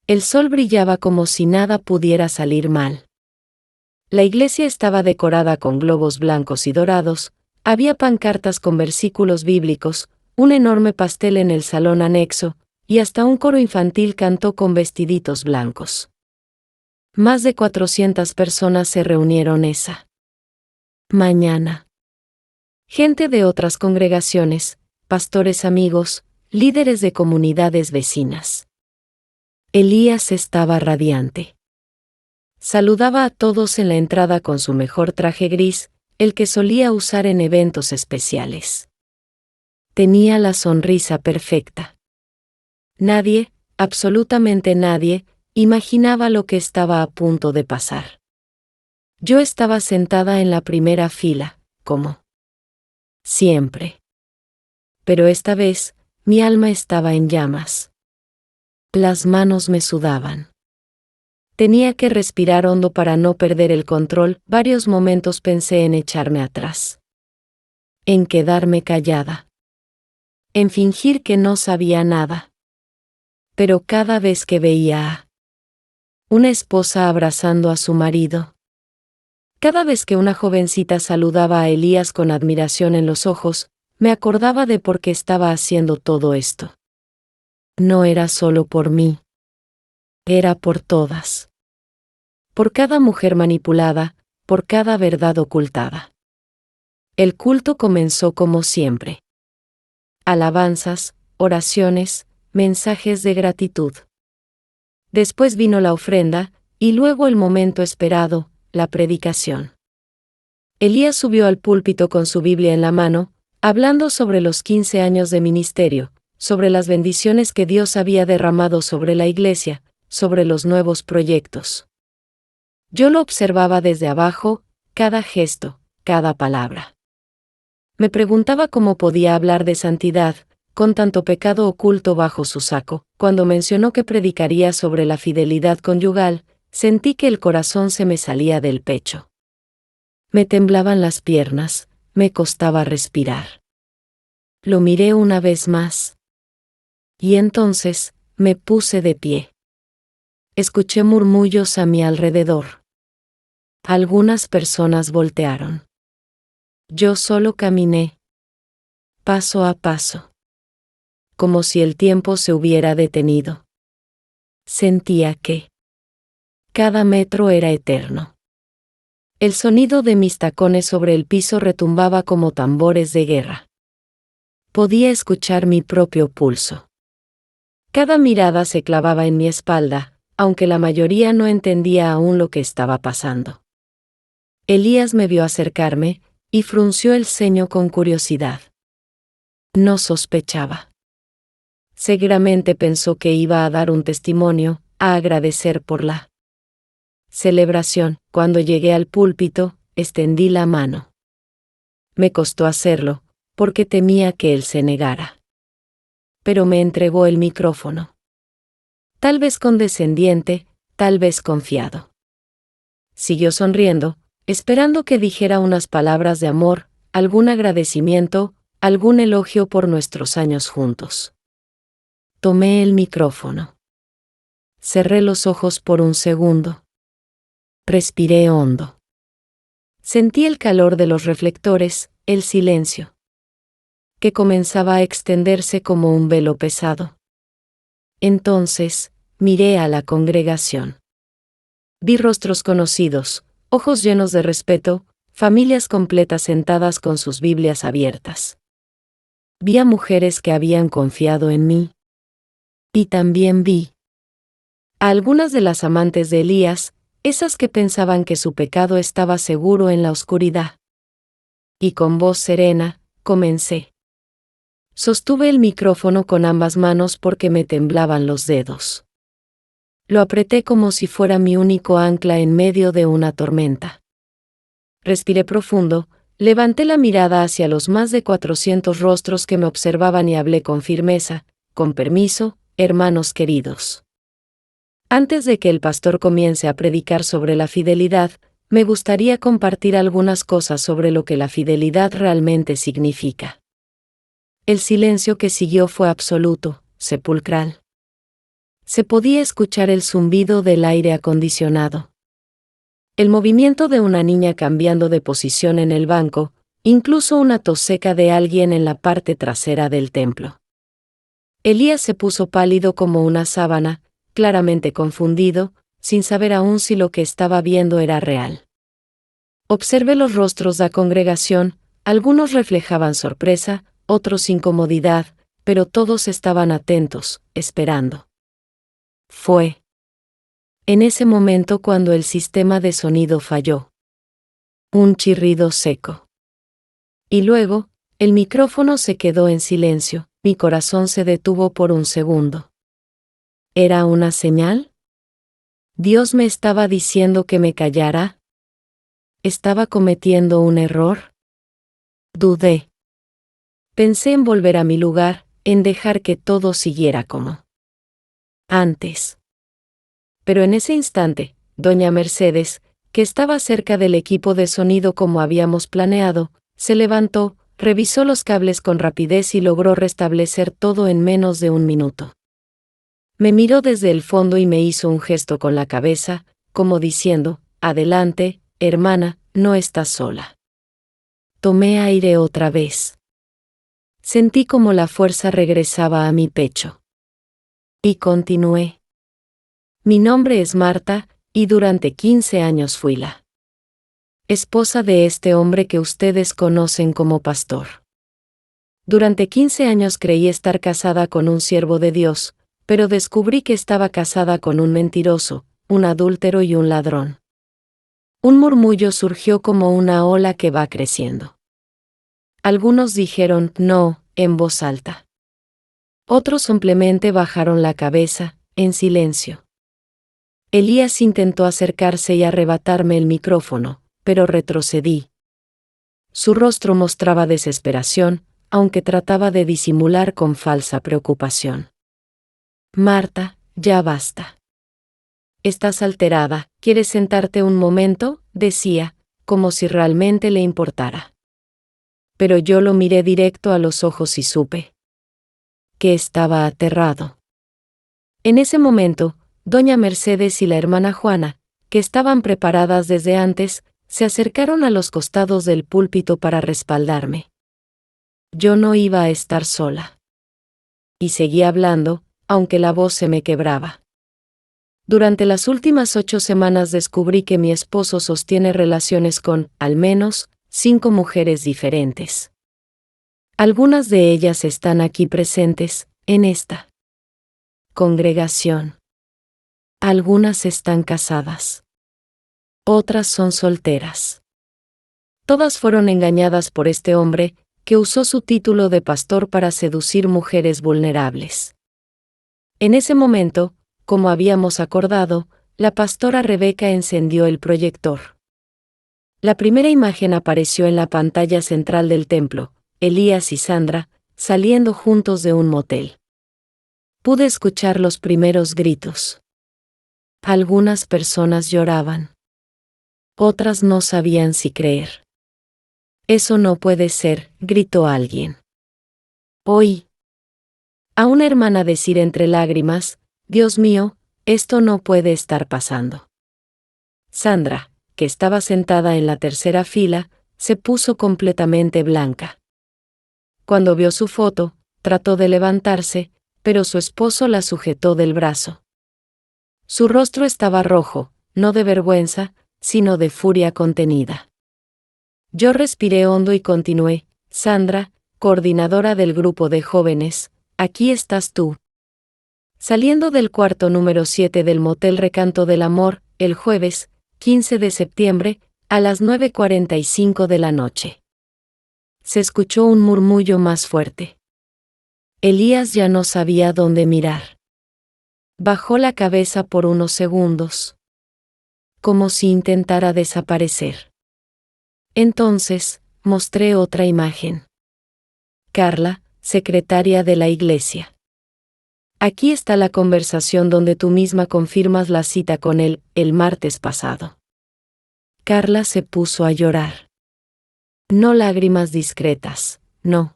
A: El sol brillaba como si nada pudiera salir mal. La iglesia estaba decorada con globos blancos y dorados, había pancartas con versículos bíblicos, un enorme pastel en el salón anexo, y hasta un coro infantil cantó con vestiditos blancos. Más de 400 personas se reunieron esa mañana. Gente de otras congregaciones, pastores amigos, líderes de comunidades vecinas. Elías estaba radiante. Saludaba a todos en la entrada con su mejor traje gris, el que solía usar en eventos especiales. Tenía la sonrisa perfecta. Nadie, absolutamente nadie, imaginaba lo que estaba a punto de pasar. Yo estaba sentada en la primera fila, como siempre. Pero esta vez, mi alma estaba en llamas. Las manos me sudaban. Tenía que respirar hondo para no perder el control. Varios momentos pensé en echarme atrás. En quedarme callada. En fingir que no sabía nada. Pero cada vez que veía a una esposa abrazando a su marido, cada vez que una jovencita saludaba a Elías con admiración en los ojos, me acordaba de por qué estaba haciendo todo esto. No era solo por mí. Era por todas. Por cada mujer manipulada, por cada verdad ocultada. El culto comenzó como siempre. Alabanzas, oraciones, mensajes de gratitud. Después vino la ofrenda, y luego el momento esperado, la predicación. Elías subió al púlpito con su Biblia en la mano, hablando sobre los 15 años de ministerio, sobre las bendiciones que Dios había derramado sobre la iglesia, sobre los nuevos proyectos. Yo lo observaba desde abajo, cada gesto, cada palabra. Me preguntaba cómo podía hablar de santidad, con tanto pecado oculto bajo su saco. Cuando mencionó que predicaría sobre la fidelidad conyugal, sentí que el corazón se me salía del pecho. Me temblaban las piernas, me costaba respirar. Lo miré una vez más. Y entonces, me puse de pie. Escuché murmullos a mi alrededor. Algunas personas voltearon. Yo solo caminé, paso a paso, como si el tiempo se hubiera detenido. Sentía que cada metro era eterno. El sonido de mis tacones sobre el piso retumbaba como tambores de guerra. Podía escuchar mi propio pulso. Cada mirada se clavaba en mi espalda, aunque la mayoría no entendía aún lo que estaba pasando. Elías me vio acercarme, y frunció el ceño con curiosidad. No sospechaba. Seguramente pensó que iba a dar un testimonio, a agradecer por la celebración. Cuando llegué al púlpito, extendí la mano. Me costó hacerlo, porque temía que él se negara. Pero me entregó el micrófono. Tal vez condescendiente, tal vez confiado. Siguió sonriendo, esperando que dijera unas palabras de amor, algún agradecimiento, algún elogio por nuestros años juntos. Tomé el micrófono. Cerré los ojos por un segundo. Respiré hondo. Sentí el calor de los reflectores, el silencio, que comenzaba a extenderse como un velo pesado. Entonces, miré a la congregación. Vi rostros conocidos, ojos llenos de respeto, familias completas sentadas con sus Biblias abiertas. Vi a mujeres que habían confiado en mí. Y también vi a algunas de las amantes de Elías, esas que pensaban que su pecado estaba seguro en la oscuridad. Y con voz serena, comencé. Sostuve el micrófono con ambas manos porque me temblaban los dedos. Lo apreté como si fuera mi único ancla en medio de una tormenta. Respiré profundo, levanté la mirada hacia los más de 400 rostros que me observaban y hablé con firmeza, con permiso, hermanos queridos. Antes de que el pastor comience a predicar sobre la fidelidad, me gustaría compartir algunas cosas sobre lo que la fidelidad realmente significa. El silencio que siguió fue absoluto, sepulcral. Se podía escuchar el zumbido del aire acondicionado. El movimiento de una niña cambiando de posición en el banco, incluso una tos seca de alguien en la parte trasera del templo. Elías se puso pálido como una sábana, claramente confundido, sin saber aún si lo que estaba viendo era real. Observé los rostros de la congregación, algunos reflejaban sorpresa, otros incomodidad, pero todos estaban atentos, esperando. Fue en ese momento cuando el sistema de sonido falló. Un chirrido seco. Y luego, el micrófono se quedó en silencio, mi corazón se detuvo por un segundo. ¿Era una señal? ¿Dios me estaba diciendo que me callara? ¿Estaba cometiendo un error? Dudé. Pensé en volver a mi lugar, en dejar que todo siguiera como antes. Pero en ese instante, doña Mercedes, que estaba cerca del equipo de sonido como habíamos planeado, se levantó, revisó los cables con rapidez y logró restablecer todo en menos de un minuto. Me miró desde el fondo y me hizo un gesto con la cabeza, como diciendo, adelante, hermana, no estás sola. Tomé aire otra vez. Sentí como la fuerza regresaba a mi pecho. Y continué. Mi nombre es Marta, y durante 15 años fui la esposa de este hombre que ustedes conocen como pastor. Durante 15 años creí estar casada con un siervo de Dios, pero descubrí que estaba casada con un mentiroso, un adúltero y un ladrón. Un murmullo surgió como una ola que va creciendo. Algunos dijeron no, en voz alta. Otros simplemente bajaron la cabeza, en silencio. Elías intentó acercarse y arrebatarme el micrófono, pero retrocedí. Su rostro mostraba desesperación, aunque trataba de disimular con falsa preocupación. Marta, ya basta. Estás alterada, ¿quieres sentarte un momento?, decía, como si realmente le importara. Pero yo lo miré directo a los ojos y supe que estaba aterrado. En ese momento, doña Mercedes y la hermana Juana, que estaban preparadas desde antes, se acercaron a los costados del púlpito para respaldarme. Yo no iba a estar sola. Y seguí hablando, aunque la voz se me quebraba. Durante las últimas 8 semanas descubrí que mi esposo sostiene relaciones con, al menos, 5 mujeres diferentes. Algunas de ellas están aquí presentes, en esta congregación. Algunas están casadas. Otras son solteras. Todas fueron engañadas por este hombre, que usó su título de pastor para seducir mujeres vulnerables. En ese momento, como habíamos acordado, la pastora Rebeca encendió el proyector. La primera imagen apareció en la pantalla central del templo, Elías y Sandra, saliendo juntos de un motel. Pude escuchar los primeros gritos. Algunas personas lloraban. Otras no sabían si creer. Eso no puede ser, gritó alguien. Oí a una hermana decir entre lágrimas, Dios mío, esto no puede estar pasando. Sandra, que estaba sentada en la tercera fila, se puso completamente blanca. Cuando vio su foto, trató de levantarse, pero su esposo la sujetó del brazo. Su rostro estaba rojo, no de vergüenza, sino de furia contenida. Yo respiré hondo y continué, Sandra, coordinadora del grupo de jóvenes, aquí estás tú. Saliendo del cuarto número 7 del Motel Recanto del Amor, el jueves, 15 de septiembre, a las 9:45 de la noche. Se escuchó un murmullo más fuerte. Elías ya no sabía dónde mirar. Bajó la cabeza por unos segundos, como si intentara desaparecer. Entonces, mostré otra imagen. Carla, secretaria de la iglesia. Aquí está la conversación donde tú misma confirmas la cita con él, el martes pasado. Carla se puso a llorar. No lágrimas discretas, no.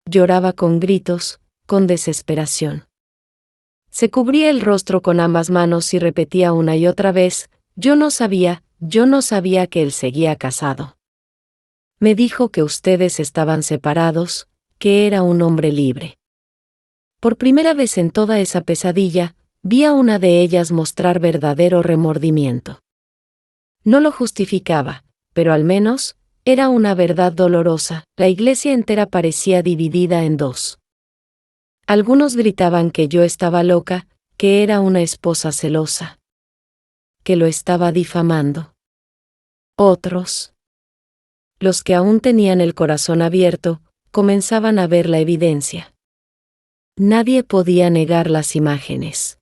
A: Lloraba con gritos, con desesperación. Se cubría el rostro con ambas manos y repetía una y otra vez, yo no sabía que él seguía casado. Me dijo que ustedes estaban separados, que era un hombre libre. Por primera vez en toda esa pesadilla, vi a una de ellas mostrar verdadero remordimiento. No lo justificaba, pero al menos, era una verdad dolorosa, la iglesia entera parecía dividida en dos. Algunos gritaban que yo estaba loca, que era una esposa celosa, que lo estaba difamando. Otros, los que aún tenían el corazón abierto, comenzaban a ver la evidencia. Nadie podía negar las imágenes.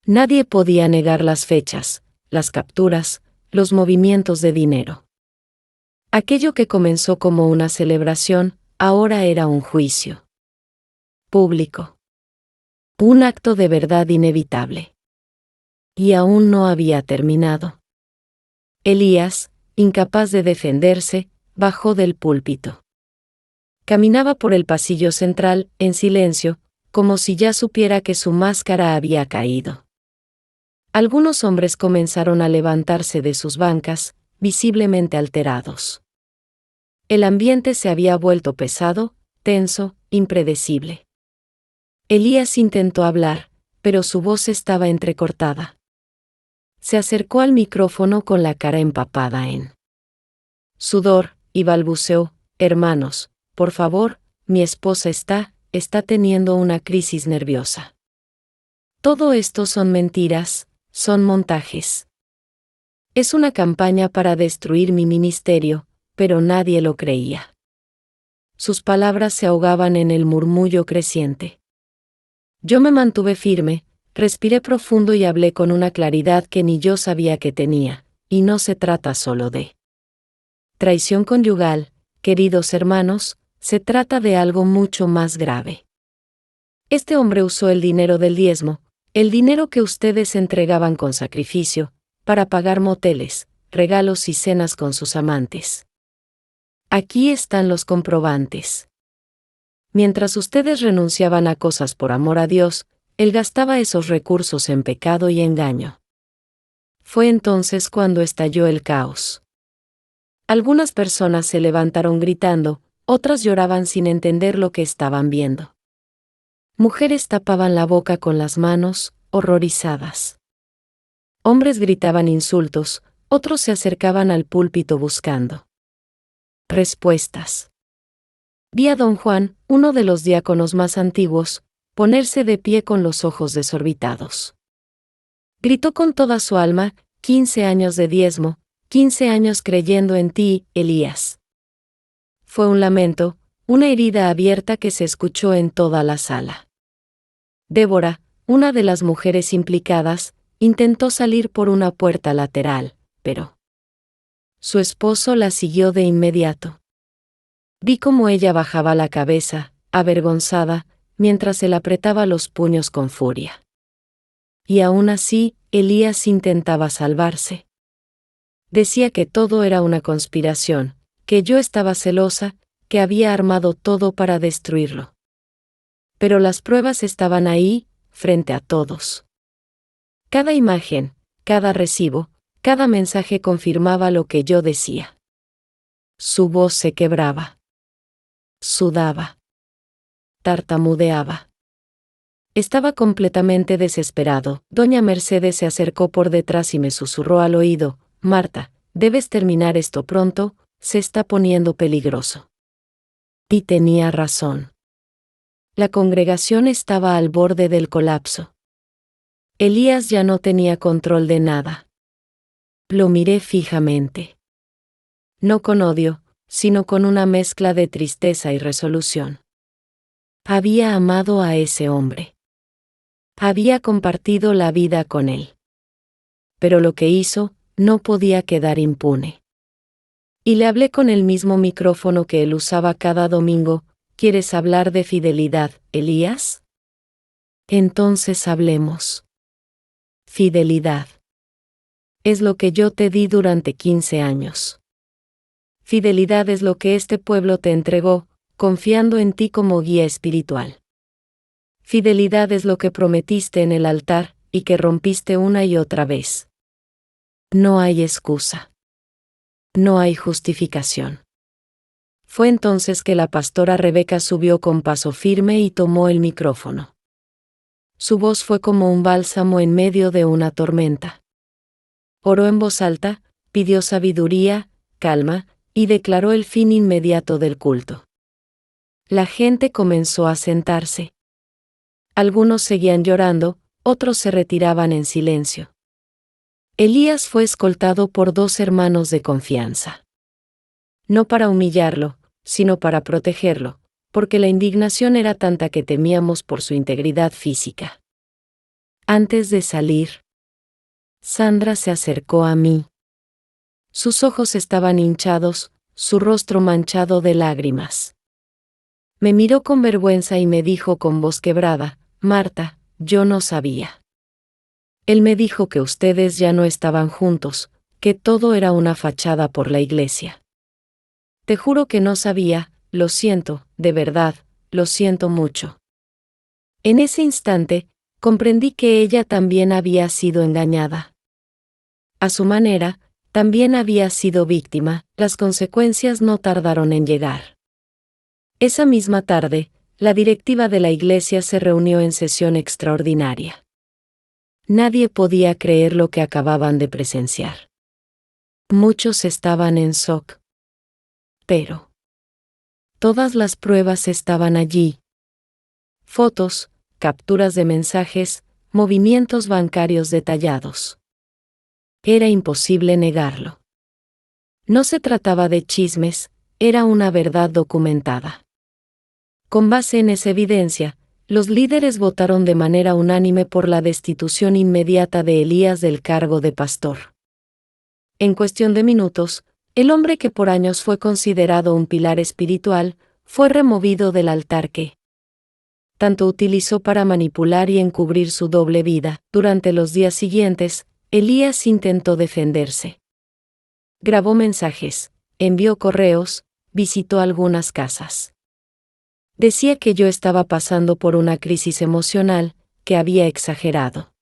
A: Nadie podía negar las fechas, las capturas, los movimientos de dinero. Aquello que comenzó como una celebración, Ahora era un juicio público. Un acto de verdad inevitable. Y aún no había terminado. Elías, incapaz de defenderse, bajó del púlpito. Caminaba por el pasillo central, en silencio, como si ya supiera que su máscara había caído. Algunos hombres comenzaron a levantarse de sus bancas, visiblemente alterados. El ambiente se había vuelto pesado, tenso, impredecible. Elías intentó hablar, pero su voz estaba entrecortada. Se acercó al micrófono con la cara empapada en sudor, y balbuceó: «Hermanos, por favor, mi esposa está teniendo una crisis nerviosa. Todo esto son mentiras, son montajes. Es una campaña para destruir mi ministerio», pero nadie lo creía. Sus palabras se ahogaban en el murmullo creciente. Yo me mantuve firme, respiré profundo y hablé con una claridad que ni yo sabía que tenía, y no se trata solo de traición conyugal, queridos hermanos, se trata de algo mucho más grave. Este hombre usó el dinero del diezmo, el dinero que ustedes entregaban con sacrificio, para pagar moteles, regalos y cenas con sus amantes. Aquí están los comprobantes. Mientras ustedes renunciaban a cosas por amor a Dios, Él gastaba esos recursos en pecado y engaño. Fue entonces cuando estalló el caos. Algunas personas se levantaron gritando, otras lloraban sin entender lo que estaban viendo. Mujeres tapaban la boca con las manos, horrorizadas. Hombres gritaban insultos, otros se acercaban al púlpito buscando respuestas. Vi a don Juan, uno de los diáconos más antiguos, ponerse de pie con los ojos desorbitados. Gritó con toda su alma: 15 años de diezmo, 15 años creyendo en ti, Elías. Fue un lamento, una herida abierta que se escuchó en toda la sala. Débora, una de las mujeres implicadas, intentó salir por una puerta lateral, pero su esposo la siguió de inmediato. Vi cómo ella bajaba la cabeza, avergonzada, mientras él apretaba los puños con furia. Y aún así, Elías intentaba salvarse. Decía que todo era una conspiración, que yo estaba celosa, que había armado todo para destruirlo. Pero las pruebas estaban ahí, frente a todos. Cada imagen, cada recibo, cada mensaje confirmaba lo que yo decía. Su voz se quebraba. Sudaba. Tartamudeaba. Estaba completamente desesperado. Doña Mercedes se acercó por detrás y me susurró al oído: «Marta, debes terminar esto pronto, se está poniendo peligroso». Y tenía razón. La congregación estaba al borde del colapso. Elías ya no tenía control de nada. Lo miré fijamente. No con odio, sino con una mezcla de tristeza y resolución. Había amado a ese hombre. Había compartido la vida con él. Pero lo que hizo, no podía quedar impune. Y le hablé con el mismo micrófono que él usaba cada domingo: «¿Quieres hablar de fidelidad, Elías? Entonces hablemos. Fidelidad. Es lo que yo te di durante 15 años. Fidelidad es lo que este pueblo te entregó, confiando en ti como guía espiritual. Fidelidad es lo que prometiste en el altar, y que rompiste una y otra vez. No hay excusa. No hay justificación». Fue entonces que la pastora Rebeca subió con paso firme y tomó el micrófono. Su voz fue como un bálsamo en medio de una tormenta. Oró en voz alta, pidió sabiduría, calma, y declaró el fin inmediato del culto. La gente comenzó a sentarse. Algunos seguían llorando, otros se retiraban en silencio. Elías fue escoltado por 2 hermanos de confianza. No para humillarlo, sino para protegerlo, porque la indignación era tanta que temíamos por su integridad física. Antes de salir, Sandra se acercó a mí. Sus ojos estaban hinchados, su rostro manchado de lágrimas. Me miró con vergüenza y me dijo con voz quebrada: Marta, yo no sabía. Él me dijo que ustedes ya no estaban juntos, que todo era una fachada por la iglesia. Te juro que no sabía, lo siento, de verdad, lo siento mucho. En ese instante, comprendí que ella también había sido engañada. A su manera, también había sido víctima. Las consecuencias no tardaron en llegar. Esa misma tarde, la directiva de la iglesia se reunió en sesión extraordinaria. Nadie podía creer lo que acababan de presenciar. Muchos estaban en shock. Pero todas las pruebas estaban allí. Fotos, capturas de mensajes, movimientos bancarios detallados. Era imposible negarlo. No se trataba de chismes, era una verdad documentada. Con base en esa evidencia, los líderes votaron de manera unánime por la destitución inmediata de Elías del cargo de pastor. En cuestión de minutos, el hombre que por años fue considerado un pilar espiritual, fue removido del altar que tanto utilizó para manipular y encubrir su doble vida. Durante los días siguientes, Elías intentó defenderse. Grabó mensajes, envió correos, visitó algunas casas. Decía que yo estaba pasando por una crisis emocional, que había exagerado.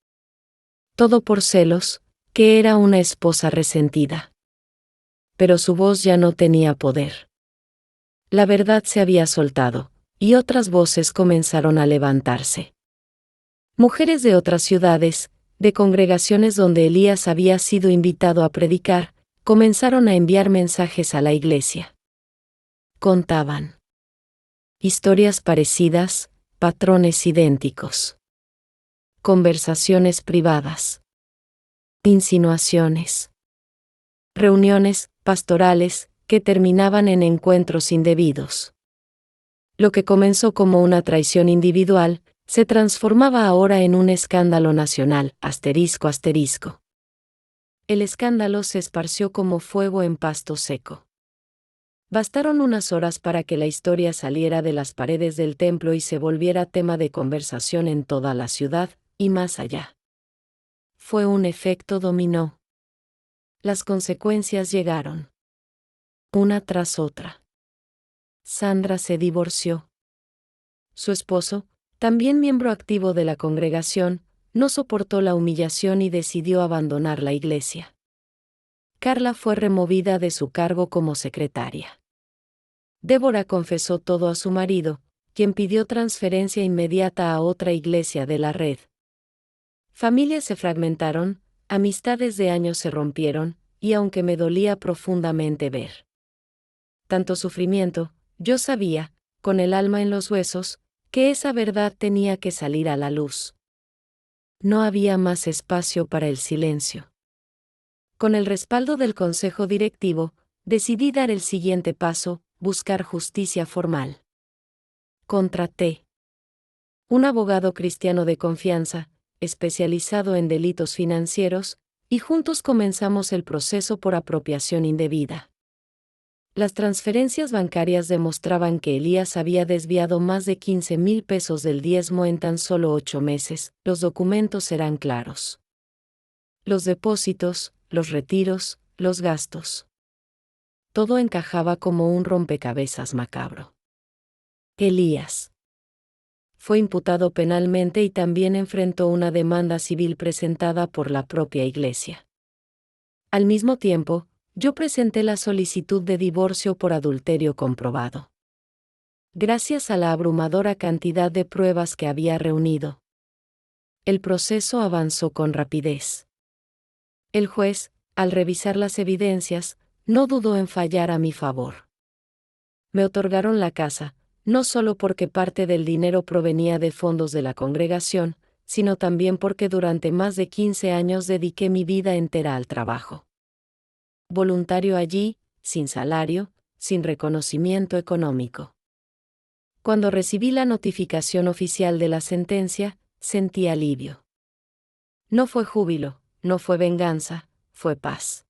A: Todo por celos, que era una esposa resentida. Pero su voz ya no tenía poder. La verdad se había soltado, y otras voces comenzaron a levantarse. Mujeres de otras ciudades, de congregaciones donde Elías había sido invitado a predicar, comenzaron a enviar mensajes a la iglesia. Contaban historias parecidas, patrones idénticos. Conversaciones privadas. Insinuaciones. Reuniones pastorales que terminaban en encuentros indebidos. Lo que comenzó como una traición individual, se transformaba ahora en un escándalo nacional. El escándalo se esparció como fuego en pasto seco. Bastaron unas horas para que la historia saliera de las paredes del templo y se volviera tema de conversación en toda la ciudad, y más allá. Fue un efecto dominó. Las consecuencias llegaron. Una tras otra. Sandra se divorció. Su esposo, también miembro activo de la congregación, no soportó la humillación y decidió abandonar la iglesia. Carla fue removida de su cargo como secretaria. Débora confesó todo a su marido, quien pidió transferencia inmediata a otra iglesia de la red. Familias se fragmentaron, amistades de años se rompieron, y aunque me dolía profundamente ver tanto sufrimiento, yo sabía, con el alma en los huesos, que esa verdad tenía que salir a la luz. No había más espacio para el silencio. Con el respaldo del consejo directivo, decidí dar el siguiente paso: buscar justicia formal. Contraté un abogado cristiano de confianza, especializado en delitos financieros, y juntos comenzamos el proceso por apropiación indebida. Las transferencias bancarias demostraban que Elías había desviado más de 15,000 pesos del diezmo en tan solo 8 meses. Los documentos eran claros. Los depósitos, los retiros, los gastos. Todo encajaba como un rompecabezas macabro. Elías fue imputado penalmente y también enfrentó una demanda civil presentada por la propia iglesia. Al mismo tiempo, yo presenté la solicitud de divorcio por adulterio comprobado. Gracias a la abrumadora cantidad de pruebas que había reunido, el proceso avanzó con rapidez. El juez, al revisar las evidencias, no dudó en fallar a mi favor. Me otorgaron la casa, no solo porque parte del dinero provenía de fondos de la congregación, sino también porque durante más de 15 años dediqué mi vida entera al trabajo voluntario allí, sin salario, sin reconocimiento económico. Cuando recibí la notificación oficial de la sentencia, sentí alivio. No fue júbilo, no fue venganza, fue paz.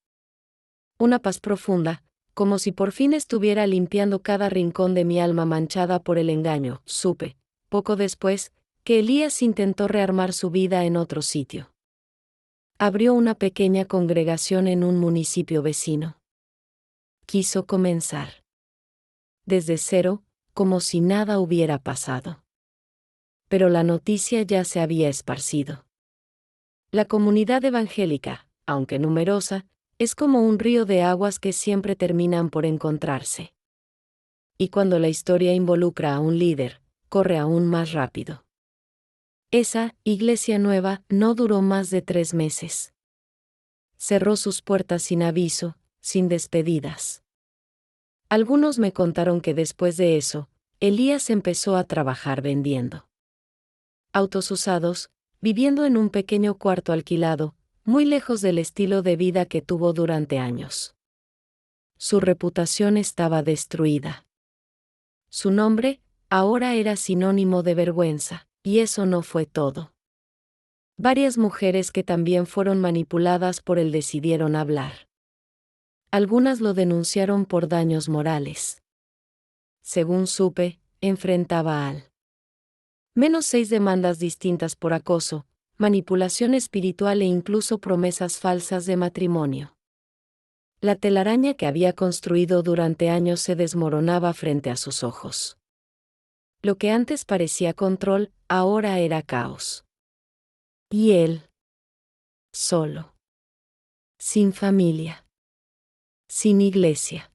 A: Una paz profunda, como si por fin estuviera limpiando cada rincón de mi alma manchada por el engaño. Supe, poco después, que Elías intentó rearmar su vida en otro sitio. Abrió una pequeña congregación en un municipio vecino. Quiso comenzar desde cero, como si nada hubiera pasado. Pero la noticia ya se había esparcido. La comunidad evangélica, aunque numerosa, es como un río de aguas que siempre terminan por encontrarse. Y cuando la historia involucra a un líder, corre aún más rápido. Esa iglesia nueva no duró más de 3 meses. Cerró sus puertas sin aviso, sin despedidas. Algunos me contaron que después de eso, Elías empezó a trabajar vendiendo autos usados, viviendo en un pequeño cuarto alquilado, muy lejos del estilo de vida que tuvo durante años. Su reputación estaba destruida. Su nombre, ahora era sinónimo de vergüenza, y eso no fue todo. Varias mujeres que también fueron manipuladas por él decidieron hablar. Algunas lo denunciaron por daños morales. Según supe, enfrentaba al menos 6 demandas distintas por acoso, manipulación espiritual e incluso promesas falsas de matrimonio. La telaraña que había construido durante años se desmoronaba frente a sus ojos. Lo que antes parecía control, ahora era caos. Y él, solo, sin familia, sin iglesia,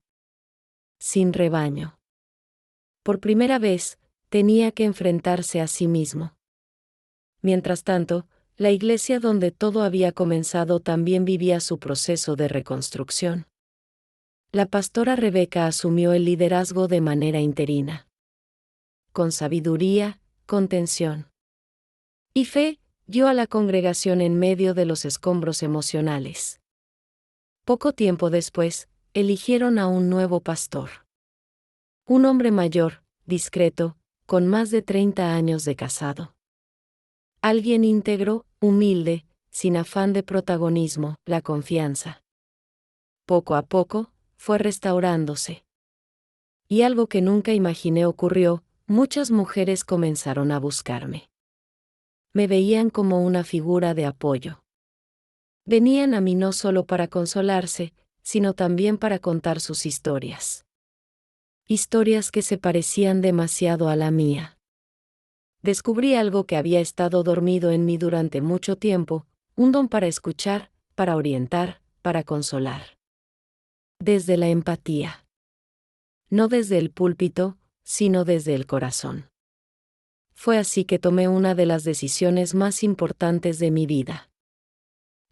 A: sin rebaño. Por primera vez, tenía que enfrentarse a sí mismo. Mientras tanto, la iglesia donde todo había comenzado también vivía su proceso de reconstrucción. La pastora Rebeca asumió el liderazgo de manera interina. Con sabiduría, contención y fe, guió a la congregación en medio de los escombros emocionales. Poco tiempo después, eligieron a un nuevo pastor. Un hombre mayor, discreto, con más de 30 años de casado. Alguien íntegro, humilde, sin afán de protagonismo, la confianza. Poco a poco, fue restaurándose. Y algo que nunca imaginé ocurrió, muchas mujeres comenzaron a buscarme. Me veían como una figura de apoyo. Venían a mí no solo para consolarse, sino también para contar sus historias. Historias que se parecían demasiado a la mía. Descubrí algo que había estado dormido en mí durante mucho tiempo, un don para escuchar, para orientar, para consolar. Desde la empatía. No desde el púlpito, sino desde el corazón. Fue así que tomé una de las decisiones más importantes de mi vida.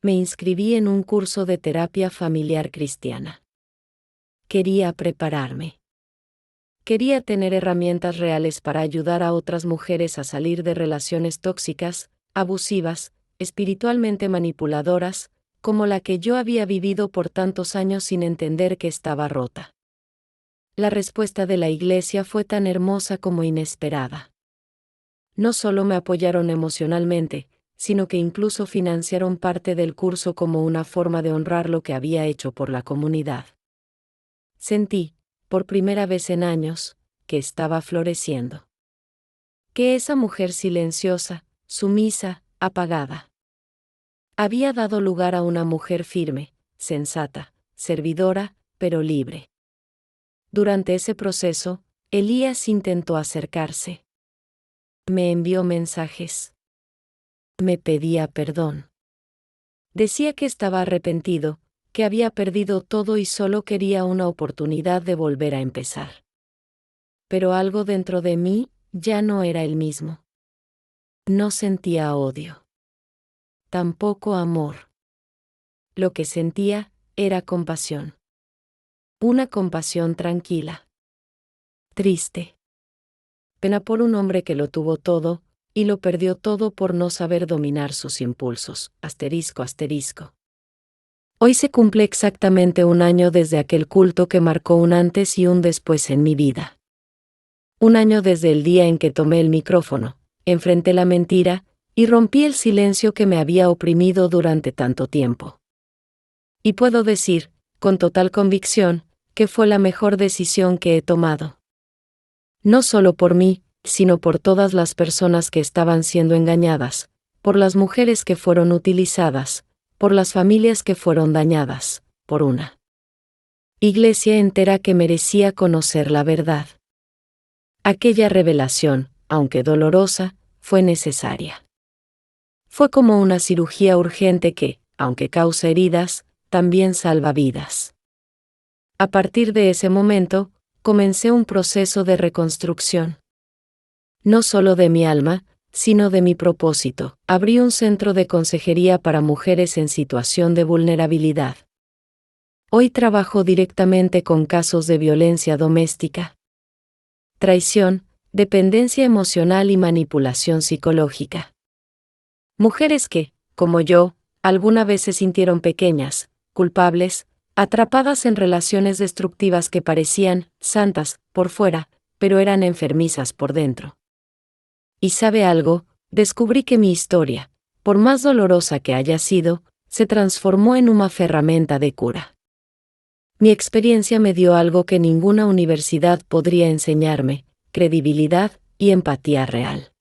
A: Me inscribí en un curso de terapia familiar cristiana. Quería prepararme. Quería tener herramientas reales para ayudar a otras mujeres a salir de relaciones tóxicas, abusivas, espiritualmente manipuladoras, como la que yo había vivido por tantos años sin entender que estaba rota. La respuesta de la iglesia fue tan hermosa como inesperada. No solo me apoyaron emocionalmente, sino que incluso financiaron parte del curso como una forma de honrar lo que había hecho por la comunidad. Sentí, por primera vez en años, que estaba floreciendo. Que esa mujer silenciosa, sumisa, apagada, había dado lugar a una mujer firme, sensata, servidora, pero libre. Durante ese proceso, Elías intentó acercarse. Me envió mensajes. Me pedía perdón. Decía que estaba arrepentido, que había perdido todo y solo quería una oportunidad de volver a empezar. Pero algo dentro de mí ya no era el mismo. No sentía odio. Tampoco amor. Lo que sentía era compasión. Una compasión tranquila. Triste. Pena por un hombre que lo tuvo todo, y lo perdió todo por no saber dominar sus impulsos. Asterisco, asterisco. Hoy se cumple exactamente 1 año desde aquel culto que marcó un antes y un después en mi vida. 1 año desde el día en que tomé el micrófono, enfrenté la mentira, y rompí el silencio que me había oprimido durante tanto tiempo. Y puedo decir, con total convicción, que fue la mejor decisión que he tomado. No solo por mí, sino por todas las personas que estaban siendo engañadas, por las mujeres que fueron utilizadas, por las familias que fueron dañadas, por una iglesia entera que merecía conocer la verdad. Aquella revelación, aunque dolorosa, fue necesaria. Fue como una cirugía urgente que, aunque causa heridas, también salva vidas. A partir de ese momento, comencé un proceso de reconstrucción. No solo de mi alma, sino de mi propósito. Abrí un centro de consejería para mujeres en situación de vulnerabilidad. Hoy trabajo directamente con casos de violencia doméstica, traición, dependencia emocional y manipulación psicológica. Mujeres que, como yo, alguna vez se sintieron pequeñas, culpables, atrapadas en relaciones destructivas que parecían santas por fuera, pero eran enfermizas por dentro. Y ¿sabe algo? Descubrí que mi historia, por más dolorosa que haya sido, se transformó en una herramienta de cura. Mi experiencia me dio algo que ninguna universidad podría enseñarme: credibilidad y empatía real.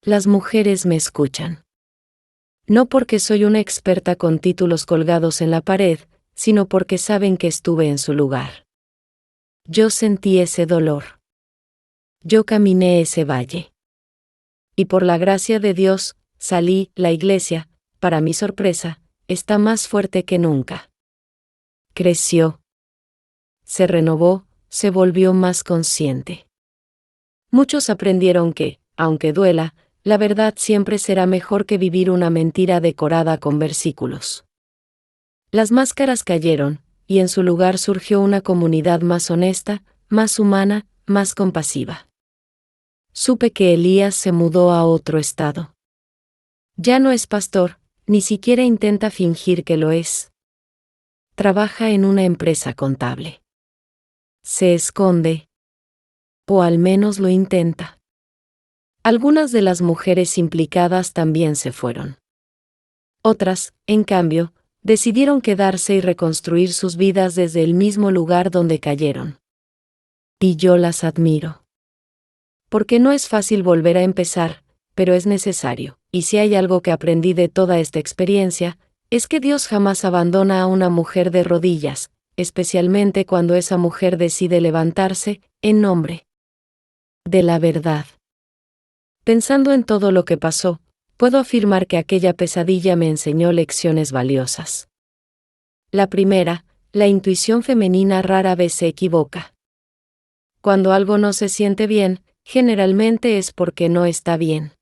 A: Las mujeres me escuchan. No porque soy una experta con títulos colgados en la pared, sino porque saben que estuve en su lugar. Yo sentí ese dolor. Yo caminé ese valle. Y por la gracia de Dios, salí. La iglesia, para mi sorpresa, está más fuerte que nunca. Creció. Se renovó, se volvió más consciente. Muchos aprendieron que, aunque duela, la verdad siempre será mejor que vivir una mentira decorada con versículos. Las máscaras cayeron, y en su lugar surgió una comunidad más honesta, más humana, más compasiva. Supe que Elías se mudó a otro estado. Ya no es pastor, ni siquiera intenta fingir que lo es. Trabaja en una empresa contable. Se esconde. O al menos lo intenta. Algunas de las mujeres implicadas también se fueron. Otras, en cambio, decidieron quedarse y reconstruir sus vidas desde el mismo lugar donde cayeron. Y yo las admiro. Porque no es fácil volver a empezar, pero es necesario. Y si hay algo que aprendí de toda esta experiencia, es que Dios jamás abandona a una mujer de rodillas, especialmente cuando esa mujer decide levantarse, en nombre de la verdad. Pensando en todo lo que pasó, puedo afirmar que aquella pesadilla me enseñó lecciones valiosas. La primera, la intuición femenina rara vez se equivoca. Cuando algo no se siente bien, generalmente es porque no está bien.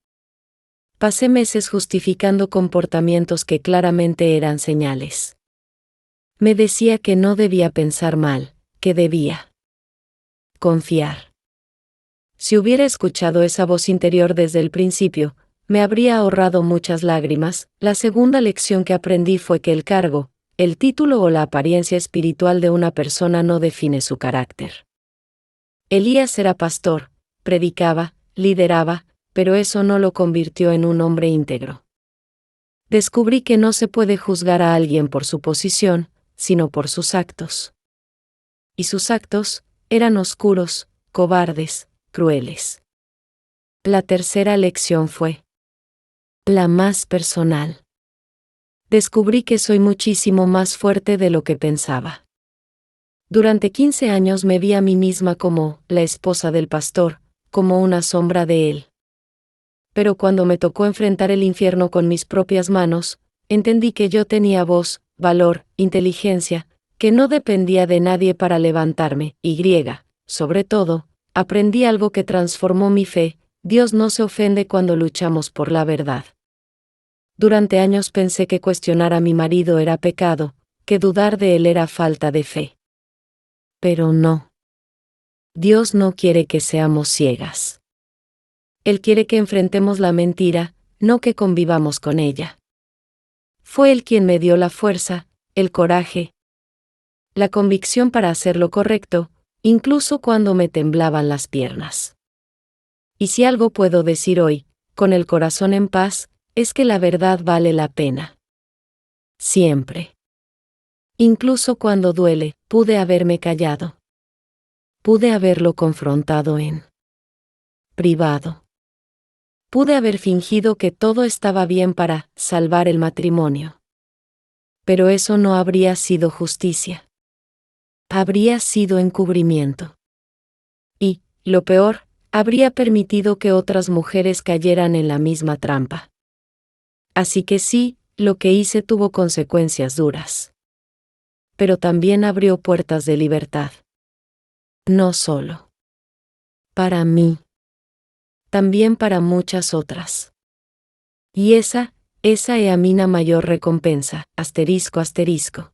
A: Pasé meses justificando comportamientos que claramente eran señales. Me decía que no debía pensar mal, que debía confiar. Si hubiera escuchado esa voz interior desde el principio, me habría ahorrado muchas lágrimas. La segunda lección que aprendí fue que el cargo, el título o la apariencia espiritual de una persona no define su carácter. Elías era pastor, predicaba, lideraba, pero eso no lo convirtió en un hombre íntegro. Descubrí que no se puede juzgar a alguien por su posición, sino por sus actos. Y sus actos eran oscuros, cobardes, crueles. La tercera lección fue la más personal. Descubrí que soy muchísimo más fuerte de lo que pensaba. Durante 15 años me vi a mí misma como la esposa del pastor, como una sombra de él. Pero cuando me tocó enfrentar el infierno con mis propias manos, entendí que yo tenía voz, valor, inteligencia, que no dependía de nadie para levantarme. Sobre todo, aprendí algo que transformó mi fe: Dios no se ofende cuando luchamos por la verdad. Durante años pensé que cuestionar a mi marido era pecado, que dudar de él era falta de fe. Pero no. Dios no quiere que seamos ciegas. Él quiere que enfrentemos la mentira, no que convivamos con ella. Fue Él quien me dio la fuerza, el coraje, la convicción para hacer lo correcto, incluso cuando me temblaban las piernas. Y si algo puedo decir hoy, con el corazón en paz, es que la verdad vale la pena. Siempre. Incluso cuando duele, Pude haberme callado. Pude haberlo confrontado en privado. Pude haber fingido que todo estaba bien para salvar el matrimonio. Pero eso no habría sido justicia. Habría sido encubrimiento. Y, lo peor, habría permitido que otras mujeres cayeran en la misma trampa. Así que sí, lo que hice tuvo consecuencias duras. Pero también abrió puertas de libertad. No solo para mí, también para muchas otras. Y esa es a mí la mayor recompensa, ***.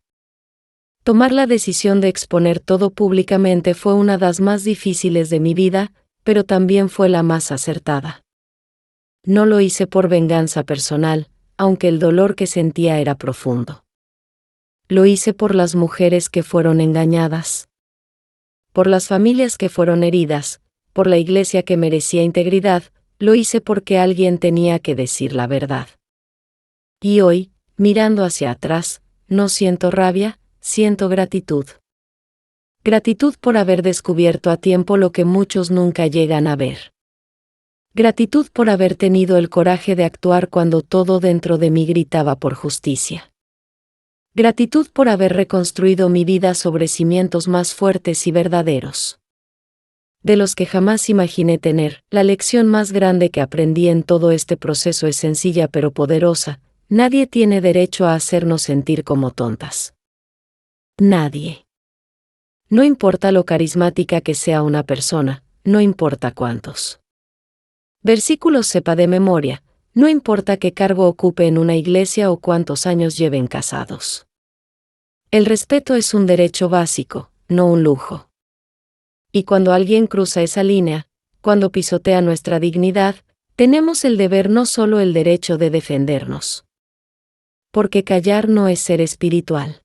A: Tomar la decisión de exponer todo públicamente fue una de las más difíciles de mi vida, pero también fue la más acertada. No lo hice por venganza personal, aunque el dolor que sentía era profundo. Lo hice por las mujeres que fueron engañadas. Por las familias que fueron heridas, por la iglesia que merecía integridad, lo hice porque alguien tenía que decir la verdad. Y hoy, mirando hacia atrás, no siento rabia, siento gratitud. Gratitud por haber descubierto a tiempo lo que muchos nunca llegan a ver. Gratitud por haber tenido el coraje de actuar cuando todo dentro de mí gritaba por justicia. Gratitud por haber reconstruido mi vida sobre cimientos más fuertes y verdaderos. De los que jamás imaginé tener, la lección más grande que aprendí en todo este proceso es sencilla pero poderosa: nadie tiene derecho a hacernos sentir como tontas. Nadie. No importa lo carismática que sea una persona, no importa cuántos versículos sepa de memoria, no importa qué cargo ocupe en una iglesia o cuántos años lleven casados. El respeto es un derecho básico, no un lujo. Y cuando alguien cruza esa línea, cuando pisotea nuestra dignidad, tenemos el deber, no solo el derecho, de defendernos. Porque callar no es ser espiritual.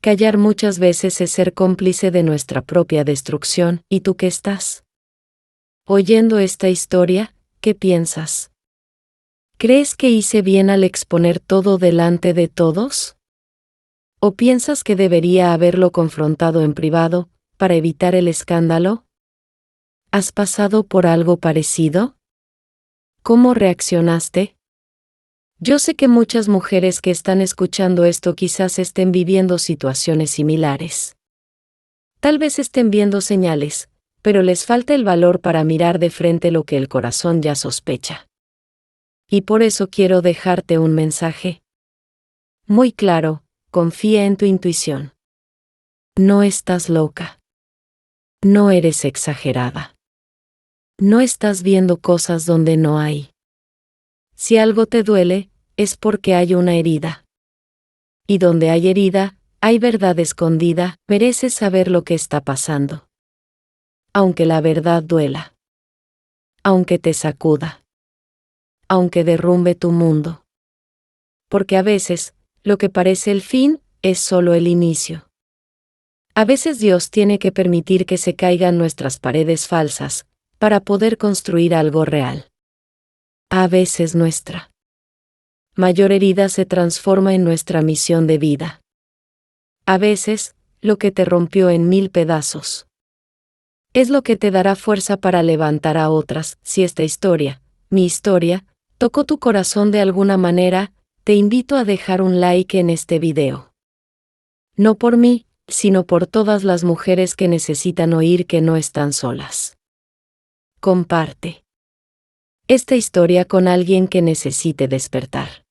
A: Callar muchas veces es ser cómplice de nuestra propia destrucción. ¿Y tú qué estás oyendo esta historia? ¿Qué piensas? ¿Crees que hice bien al exponer todo delante de todos? ¿O piensas que debería haberlo confrontado en privado, para evitar el escándalo? ¿Has pasado por algo parecido? ¿Cómo reaccionaste? Yo sé que muchas mujeres que están escuchando esto quizás estén viviendo situaciones similares. Tal vez estén viendo señales, pero les falta el valor para mirar de frente lo que el corazón ya sospecha. Y por eso quiero dejarte un mensaje muy claro: confía en tu intuición. No estás loca. No eres exagerada. No estás viendo cosas donde no hay. Si algo te duele, es porque hay una herida. Y donde hay herida, hay verdad escondida. Mereces saber lo que está pasando. Aunque la verdad duela. Aunque te sacuda. Aunque derrumbe tu mundo. Porque a veces, lo que parece el fin, es solo el inicio. A veces Dios tiene que permitir que se caigan nuestras paredes falsas, para poder construir algo real. A veces nuestra mayor herida se transforma en nuestra misión de vida. A veces, lo que te rompió en 1000 pedazos es lo que te dará fuerza para levantar a otras. Si esta historia, mi historia, tocó tu corazón de alguna manera, te invito a dejar un like en este video. No por mí, sino por todas las mujeres que necesitan oír que no están solas. Comparte esta historia con alguien que necesite despertar.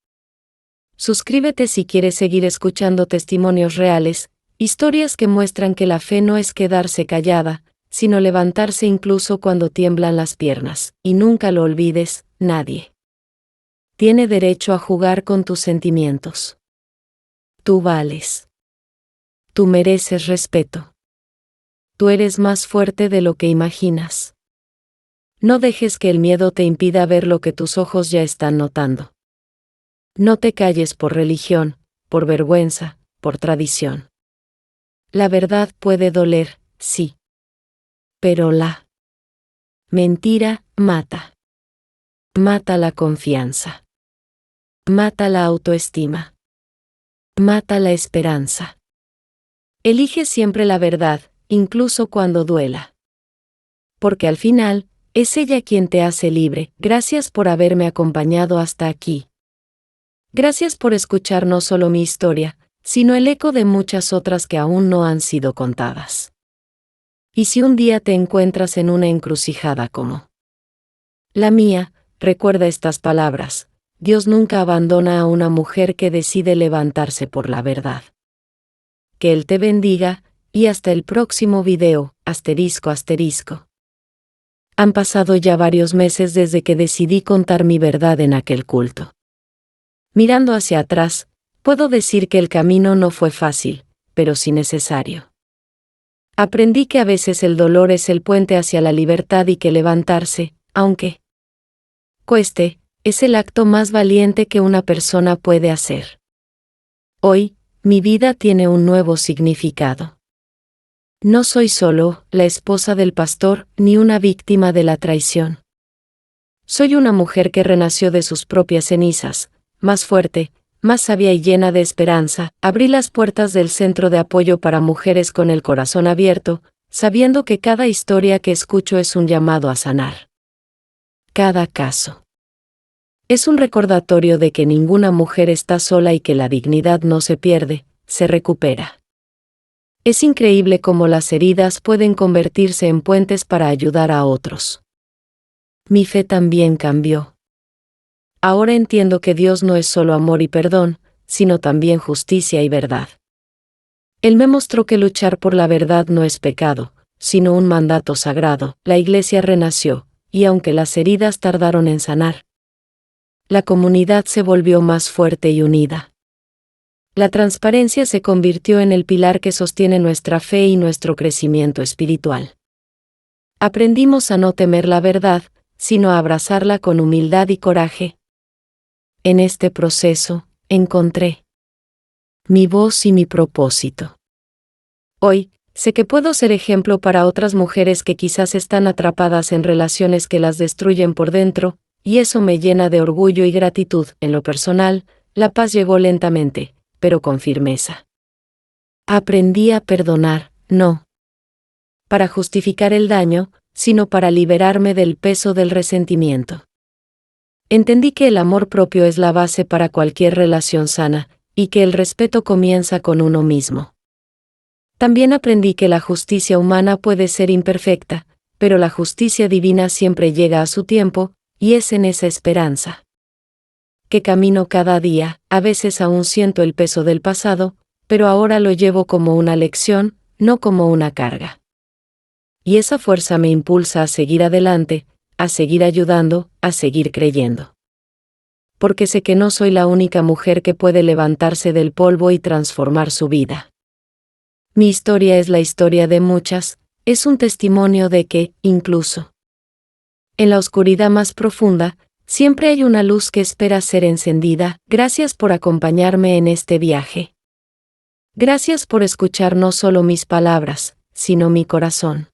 A: Suscríbete si quieres seguir escuchando testimonios reales, historias que muestran que la fe no es quedarse callada, sino levantarse incluso cuando tiemblan las piernas. Y nunca lo olvides: nadie tiene derecho a jugar con tus sentimientos. Tú vales. Tú mereces respeto. Tú eres más fuerte de lo que imaginas. No dejes que el miedo te impida ver lo que tus ojos ya están notando. No te calles por religión, por vergüenza, por tradición. La verdad puede doler, sí. Pero la mentira mata. Mata la confianza. Mata la autoestima. Mata la esperanza. Elige siempre la verdad, incluso cuando duela. Porque al final, es ella quien te hace libre. Gracias por haberme acompañado hasta aquí. Gracias por escuchar no solo mi historia, sino el eco de muchas otras que aún no han sido contadas. Y si un día te encuentras en una encrucijada como la mía, recuerda estas palabras: Dios nunca abandona a una mujer que decide levantarse por la verdad. Que Él te bendiga, y hasta el próximo video, asterisco asterisco. Han pasado ya varios meses desde que decidí contar mi verdad en aquel culto. Mirando hacia atrás, puedo decir que el camino no fue fácil, pero sí necesario. Aprendí que a veces el dolor es el puente hacia la libertad y que levantarse, aunque cueste, es el acto más valiente que una persona puede hacer. Hoy, mi vida tiene un nuevo significado. No soy solo la esposa del pastor ni una víctima de la traición. Soy una mujer que renació de sus propias cenizas, más fuerte, más sabia y llena de esperanza. Abrí las puertas del centro de apoyo para mujeres con el corazón abierto, sabiendo que cada historia que escucho es un llamado a sanar. Cada caso es un recordatorio de que ninguna mujer está sola y que la dignidad no se pierde, se recupera. Es increíble cómo las heridas pueden convertirse en puentes para ayudar a otros. Mi fe también cambió. Ahora entiendo que Dios no es solo amor y perdón, sino también justicia y verdad. Él me mostró que luchar por la verdad no es pecado, sino un mandato sagrado. La iglesia renació, y aunque las heridas tardaron en sanar, la comunidad se volvió más fuerte y unida. La transparencia se convirtió en el pilar que sostiene nuestra fe y nuestro crecimiento espiritual. Aprendimos a no temer la verdad, sino a abrazarla con humildad y coraje. En este proceso, encontré mi voz y mi propósito. Hoy, sé que puedo ser ejemplo para otras mujeres que quizás están atrapadas en relaciones que las destruyen por dentro, y eso me llena de orgullo y gratitud. En lo personal, la paz llegó lentamente, pero con firmeza. Aprendí a perdonar, no para justificar el daño, sino para liberarme del peso del resentimiento. Entendí que el amor propio es la base para cualquier relación sana, y que el respeto comienza con uno mismo. También aprendí que la justicia humana puede ser imperfecta, pero la justicia divina siempre llega a su tiempo, y es en esa esperanza que camino cada día. A veces aún siento el peso del pasado, pero ahora lo llevo como una lección, no como una carga. Y esa fuerza me impulsa a seguir adelante, a seguir ayudando, a seguir creyendo. Porque sé que no soy la única mujer que puede levantarse del polvo y transformar su vida. Mi historia es la historia de muchas, es un testimonio de que, incluso en la oscuridad más profunda, siempre hay una luz que espera ser encendida. Gracias por acompañarme en este viaje. Gracias por escuchar no solo mis palabras, sino mi corazón.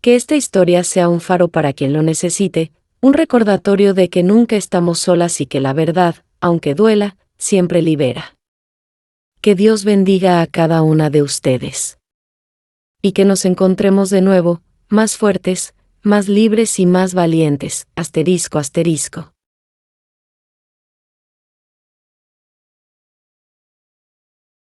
A: Que esta historia sea un faro para quien lo necesite, un recordatorio de que nunca estamos solas y que la verdad, aunque duela, siempre libera. Que Dios bendiga a cada una de ustedes. Y que nos encontremos de nuevo, más fuertes, más libres y más valientes. Asterisco asterisco.